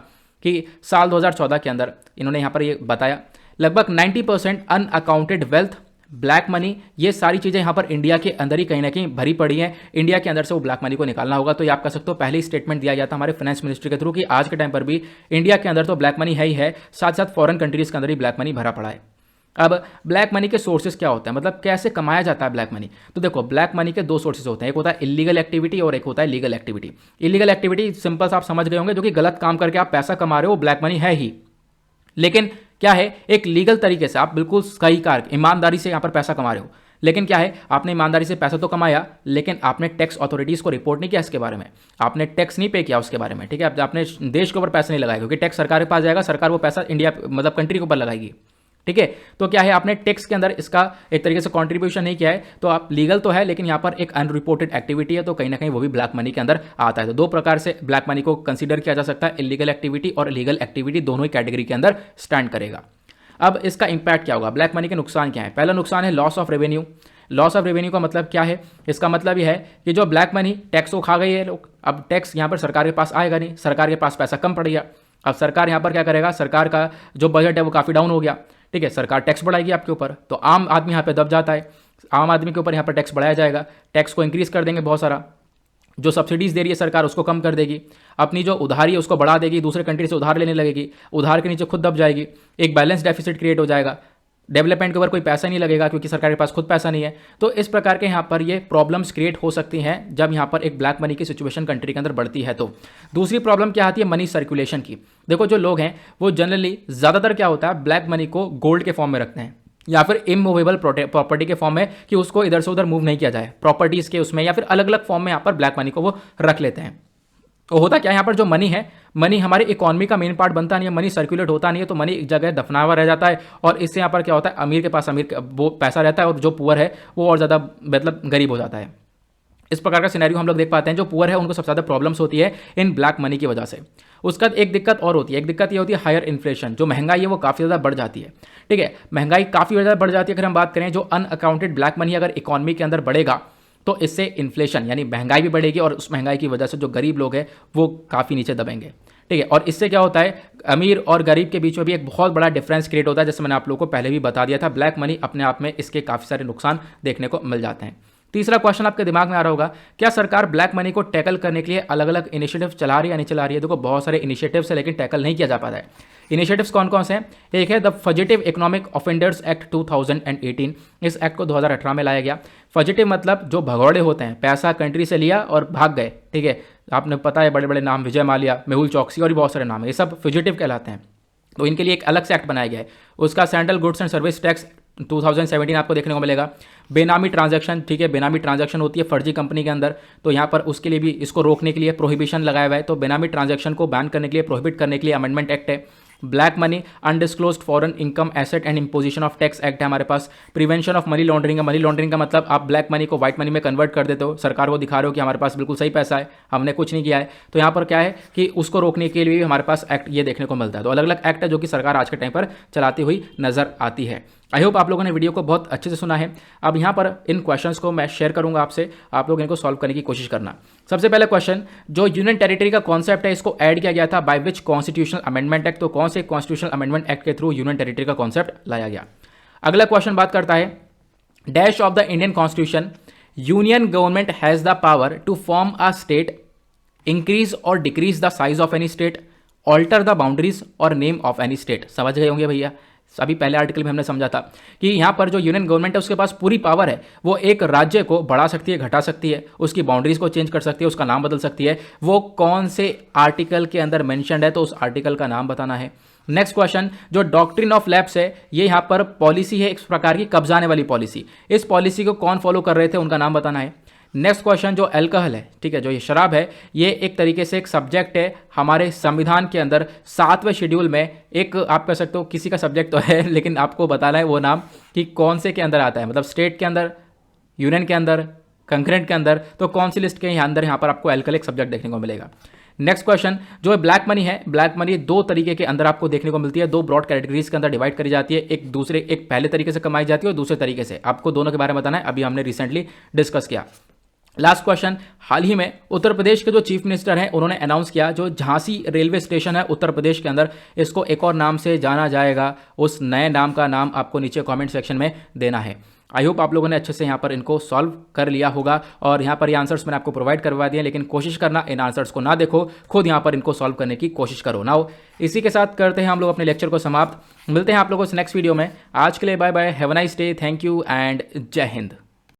Speaker 1: कि साल 2014 के अंदर इन्होंने यहाँ पर ये बताया लगभग 90% अनअकाउंटेड वेल्थ, ब्लैक मनी, ये सारी चीज़ें यहाँ पर इंडिया के अंदर ही कहीं ना कहीं भरी पड़ी हैं। इंडिया के अंदर से वो ब्लैक मनी को निकालना होगा। तो ये आप कह सकते हो पहले ही स्टेटमेंट दिया गया था हमारे फाइनेंस मिनिस्ट्री के थ्रू कि आज के टाइम पर भी इंडिया के अंदर तो ब्लैक मनी है ही है, साथ साथ फॉरेन कंट्रीज के अंदर ही ब्लैक मनी भरा पड़ा है। अब ब्लैक मनी के सोर्सेज क्या होते हैं, मतलब कैसे कमाया जाता है ब्लैक मनी? तो देखो ब्लैक मनी के 2 सोर्सेज होते हैं, एक होता है इलीगल एक्टिविटी और एक होता है legal activity. Illegal activity simple आप समझ गए होंगे, जो कि गलत काम करके आप पैसा कमा रहे हो, ब्लैक मनी है ही। लेकिन क्या है, एक लीगल तरीके से आप बिल्कुल सही कार ईमानदारी से यहाँ पर पैसा कमा रहे हो। लेकिन क्या है, आपने ईमानदारी से पैसा तो कमाया, लेकिन आपने टैक्स अथॉरिटीज़ को रिपोर्ट नहीं किया इसके बारे में, आपने टैक्स नहीं पे किया उसके बारे में, ठीक है। आपने देश के ऊपर पैसा नहीं लगाया, क्योंकि टैक्स सरकार के पास जाएगा, सरकार वो पैसा इंडिया मतलब कंट्री के ऊपर लगाएगी, ठीक है। तो क्या है, आपने टैक्स के अंदर इसका एक तरीके से कंट्रीब्यूशन नहीं किया है, तो आप लीगल तो है, लेकिन यहाँ पर एक अनरिपोर्टेड एक्टिविटी है, तो कहीं ना कहीं वो भी ब्लैक मनी के अंदर आता है। तो 2 प्रकार से ब्लैक मनी को कंसीडर किया जा सकता है, इलीगल एक्टिविटी और लीगल एक्टिविटी, दोनों ही कैटेगरी के अंदर स्टैंड करेगा। अब इसका इंपैक्ट क्या होगा, ब्लैक मनी के नुकसान क्या है? पहला नुकसान है loss of revenue. Loss of revenue का मतलब क्या है? इसका मतलब यह है कि जो ब्लैक मनी टैक्स को खा गई है लोग, अब टैक्स यहाँ पर सरकार के पास आएगा नहीं, सरकार के पास पैसा कम पड़ गया। अब सरकार यहाँ पर क्या करेगा, सरकार का जो बजट है वो काफ़ी डाउन हो गया, ठीक है, सरकार टैक्स बढ़ाएगी आपके ऊपर, तो आम आदमी यहाँ पे दब जाता है, आम आदमी के ऊपर यहाँ पर टैक्स बढ़ाया जाएगा, टैक्स को इंक्रीज कर देंगे बहुत सारा, जो सब्सिडीज़ दे रही है सरकार उसको कम कर देगी, अपनी जो उधारी है उसको बढ़ा देगी, दूसरे कंट्री से उधार लेने लगेगी, उधार के नीचे खुद दब जाएगी, एक बैलेंस डेफिसिट क्रिएट हो जाएगा, डेवलपमेंट के ऊपर कोई पैसा नहीं लगेगा क्योंकि सरकार के पास खुद पैसा नहीं है। तो इस प्रकार के यहाँ पर ये प्रॉब्लम्स क्रिएट हो सकती हैं जब यहाँ पर एक ब्लैक मनी की सिचुएशन कंट्री के अंदर बढ़ती है। तो दूसरी प्रॉब्लम क्या आती है, मनी सर्कुलेशन की। देखो जो लोग हैं वो जनरली ज़्यादातर क्या होता है, ब्लैक मनी को गोल्ड के फॉर्म में रखते हैं या फिर इमूवेबल प्रॉपर्टी के फॉर्म में, कि उसको इधर से उधर मूव नहीं किया जाए, प्रॉपर्टीज़ के उसमें, या फिर अलग अलग फॉर्म में यहाँ पर ब्लैक मनी को वो रख लेते हैं। तो होता क्या है, यहाँ पर जो मनी है, मनी हमारी इकोनॉमी का मेन पार्ट बनता नहीं है, मनी सर्कुलेट होता नहीं है, तो मनी एक जगह दफना हुआ रह जाता है, और इससे यहाँ पर क्या होता है, अमीर के पास वो पैसा रहता है और जो पुअर है वो और ज़्यादा मतलब गरीब हो जाता है। इस प्रकार का सिनेरियो हम लोग देख पाते हैं। जो पुअर है उनको सबसे ज़्यादा प्रॉब्लम्स होती है इन ब्लैक मनी की वजह से। उसका एक दिक्कत और होती है, एक दिक्कत ये होती है हायर इन्फ्लेशन, जो महंगाई है वो काफ़ी ज़्यादा बढ़ जाती है, ठीक है, महंगाई काफ़ी ज़्यादा बढ़ जाती है। अगर हम बात करें जो अनअकाउंटेड ब्लैक मनी अगर इकोनॉमी के अंदर बढ़ेगा तो इससे इन्फ्लेशन यानी महंगाई भी बढ़ेगी, और उस महंगाई की वजह से जो गरीब लोग हैं वो काफ़ी नीचे दबेंगे, ठीक है। और इससे क्या होता है, अमीर और गरीब के बीच में भी एक बहुत बड़ा डिफरेंस क्रिएट होता है, जैसे मैंने आप लोगों को पहले भी बता दिया था। ब्लैक मनी अपने आप में इसके काफ़ी सारे नुकसान देखने को मिल जाते हैं। तीसरा क्वेश्चन आपके दिमाग में आ रहा होगा, क्या सरकार ब्लैक मनी को टैकल करने के लिए अलग अलग इनिशिएटिव चला रही है या नहीं चला रही है? देखो बहुत सारे इनिशिएटिव्स है, लेकिन टैकल नहीं किया जा पाता है। इनिशिएटिव्स कौन कौन से हैं? एक है द फजिटिव इकोनॉमिक ऑफेंडर्स एक्ट 2018। इस एक्ट को 2018 में लाया गया। फजिटिव मतलब जो भगौड़े होते हैं, पैसा कंट्री से लिया और भाग गए, ठीक है, आपने पता है बड़े बड़े नाम, विजय माल्या, मेहुल चौकसी और भी बहुत सारे नाम है, ये सब फजिटिव कहलाते हैं। तो इनके लिए एक अलग से एक्ट बनाया गया है। उसका central goods and service tax 2017 आपको देखने को मिलेगा। बेनामी ट्रांजैक्शन, ठीक है, बेनामी ट्रांजैक्शन होती है फर्जी कंपनी के अंदर, तो यहाँ पर उसके लिए भी इसको रोकने के लिए प्रोहिबिशन लगाया हुआ है। तो बेनामी ट्रांजैक्शन को बैन करने के लिए, प्रोहिबिट करने के लिए अमेंडमेंट एक्ट है। Black money, undisclosed foreign income asset and imposition of tax act है हमारे पास। प्रिवेंशन ऑफ मनी लॉन्ड्रिंग है। मनी लॉन्ड्रिंग का मतलब आप ब्लैक मनी को व्हाइट मनी में कन्वर्ट कर देते हो, सरकार को दिखा रहे हो कि हमारे पास बिल्कुल सही पैसा है, हमने कुछ नहीं किया है। तो यहाँ पर क्या है कि उसको रोकने के लिए भी हमारे पास एक्ट ये देखने को मिलता है। तो अलग अलग एक्ट है जो कि सरकार आज के टाइम पर चलाती हुई नजर आती है। आई होप आप लोगों ने वीडियो को बहुत अच्छे से सुना है। अब यहाँ पर इन क्वेश्चंस को मैं शेयर करूंगा आपसे, आप लोग इनको सॉल्व करने की कोशिश करना। सबसे पहले क्वेश्चन, जो यूनियन टेरिटरी का कॉन्सेप्ट है इसको ऐड किया गया था by which constitutional amendment act. तो कौन से कॉन्स्टिट्यूशनल अमेंडमेंट एक्ट के थ्रू यूनियन टेरिटरी का कॉन्सेप्ट लाया गया। अगला क्वेश्चन बात करता है, dash of the Indian constitution union government has the power to form a state, increase और decrease the size of any state, alter the boundaries और नेम ऑफ एनी स्टेट। समझ गए होंगे भैया, अभी पहले आर्टिकल में हमने समझा था कि यहाँ पर जो यूनियन गवर्नमेंट है उसके पास पूरी पावर है, वो एक राज्य को बढ़ा सकती है, घटा सकती है, उसकी बाउंड्रीज को चेंज कर सकती है, उसका नाम बदल सकती है। वो कौन से आर्टिकल के अंदर मेंशन्ड है तो उस आर्टिकल का नाम बताना है। नेक्स्ट क्वेश्चन, जो डॉक्ट्रिन ऑफ लैप्स है ये यहाँ पर पॉलिसी है, एक प्रकार की कब्जाने वाली पॉलिसी, इस पॉलिसी को कौन फॉलो कर रहे थे उनका नाम बताना है। नेक्स्ट क्वेश्चन, जो अल्कोहल है, ठीक है, जो ये शराब है, ये एक तरीके से एक सब्जेक्ट है हमारे संविधान के अंदर 7वें शेड्यूल में। एक आप कह सकते हो किसी का सब्जेक्ट तो है लेकिन आपको बताना है वो नाम कि कौन से के अंदर आता है, मतलब स्टेट के अंदर, यूनियन के अंदर, कंकरेंट के अंदर, तो कौन सी लिस्ट के अंदर यहाँ पर आपको अल्कोहल एक सब्जेक्ट देखने को मिलेगा। नेक्स्ट क्वेश्चन, जो ब्लैक मनी है, ब्लैक मनी दो तरीके के अंदर आपको देखने को मिलती है, दो ब्रॉड कैटेगरीज के अंदर डिवाइड करी जाती है, एक पहले तरीके से कमाई जाती है और दूसरे तरीके से। आपको दोनों के बारे में बताना है, अभी हमने रिसेंटली डिस्कस किया। लास्ट क्वेश्चन, हाल ही में उत्तर प्रदेश के जो चीफ मिनिस्टर हैं उन्होंने अनाउंस किया जो झांसी रेलवे स्टेशन है उत्तर प्रदेश के अंदर, इसको एक और नाम से जाना जाएगा। उस नए नाम का नाम आपको नीचे कमेंट सेक्शन में देना है। आई होप आप लोगों ने अच्छे से यहाँ पर इनको सॉल्व कर लिया होगा और यहाँ पर ये आंसर्स मैंने आपको प्रोवाइड करवा दिए, लेकिन कोशिश करना इन आंसर्स को ना देखो, खुद यहाँ पर इनको सॉल्व करने की कोशिश करो। नाउ इसी के साथ करते हैं हम लोग अपने लेक्चर को समाप्त। मिलते हैं आप लोगों से नेक्स्ट वीडियो में। आज के लिए bye bye, have a nice day, thank you and जय हिंद।